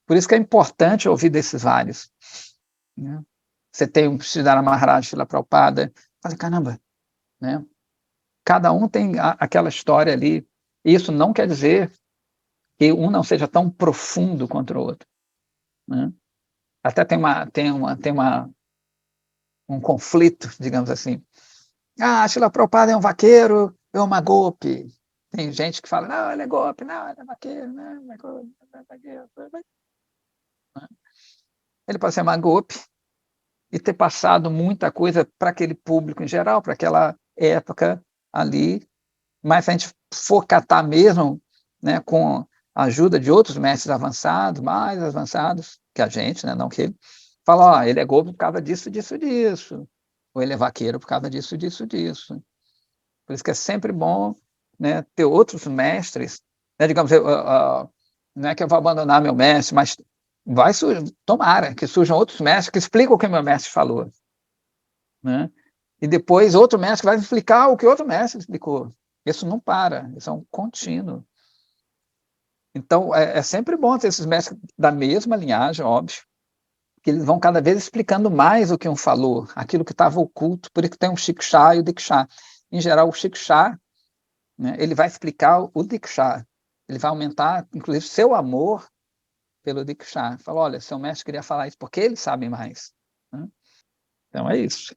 Por isso que é importante ouvir desses vários, né? Você tem um Sridhara Maharaj, Srila Prabhupada, fala, caramba, né? Cada um tem aquela história ali. Isso não quer dizer que um não seja tão profundo quanto o outro, né? Até um conflito, digamos assim. Srila Prabhupada é um vaqueiro, é uma golpe. Tem gente que fala, não, ele é golpe, não, ele é vaqueiro, não, é vaqueiro. Ele pode ser uma golpe e ter passado muita coisa para aquele público em geral, para aquela época ali, mas se a gente for catar mesmo, né, com a ajuda de outros mestres avançados, mais avançados que a gente, né, não que ele, fala, ele é golpe por causa disso, disso, disso, ou ele é vaqueiro por causa disso, disso, disso. Por isso que é sempre bom, né, ter outros mestres, né, digamos, não é que eu vou abandonar meu mestre, mas tomara que surjam outros mestres que explicam o que meu mestre falou, né? E depois outro mestre vai explicar o que outro mestre explicou. Isso não para, isso é um contínuo. Então, é sempre bom ter esses mestres da mesma linhagem, óbvio, que eles vão cada vez explicando mais o que um falou, aquilo que estava oculto, por isso que tem um Shiksha e o Diksha. Em geral, o Shiksha, né, ele vai explicar o Diksha, ele vai aumentar, inclusive, seu amor pelo Diksha. Fala, olha, seu mestre queria falar isso porque ele sabe mais, né? Então, é isso.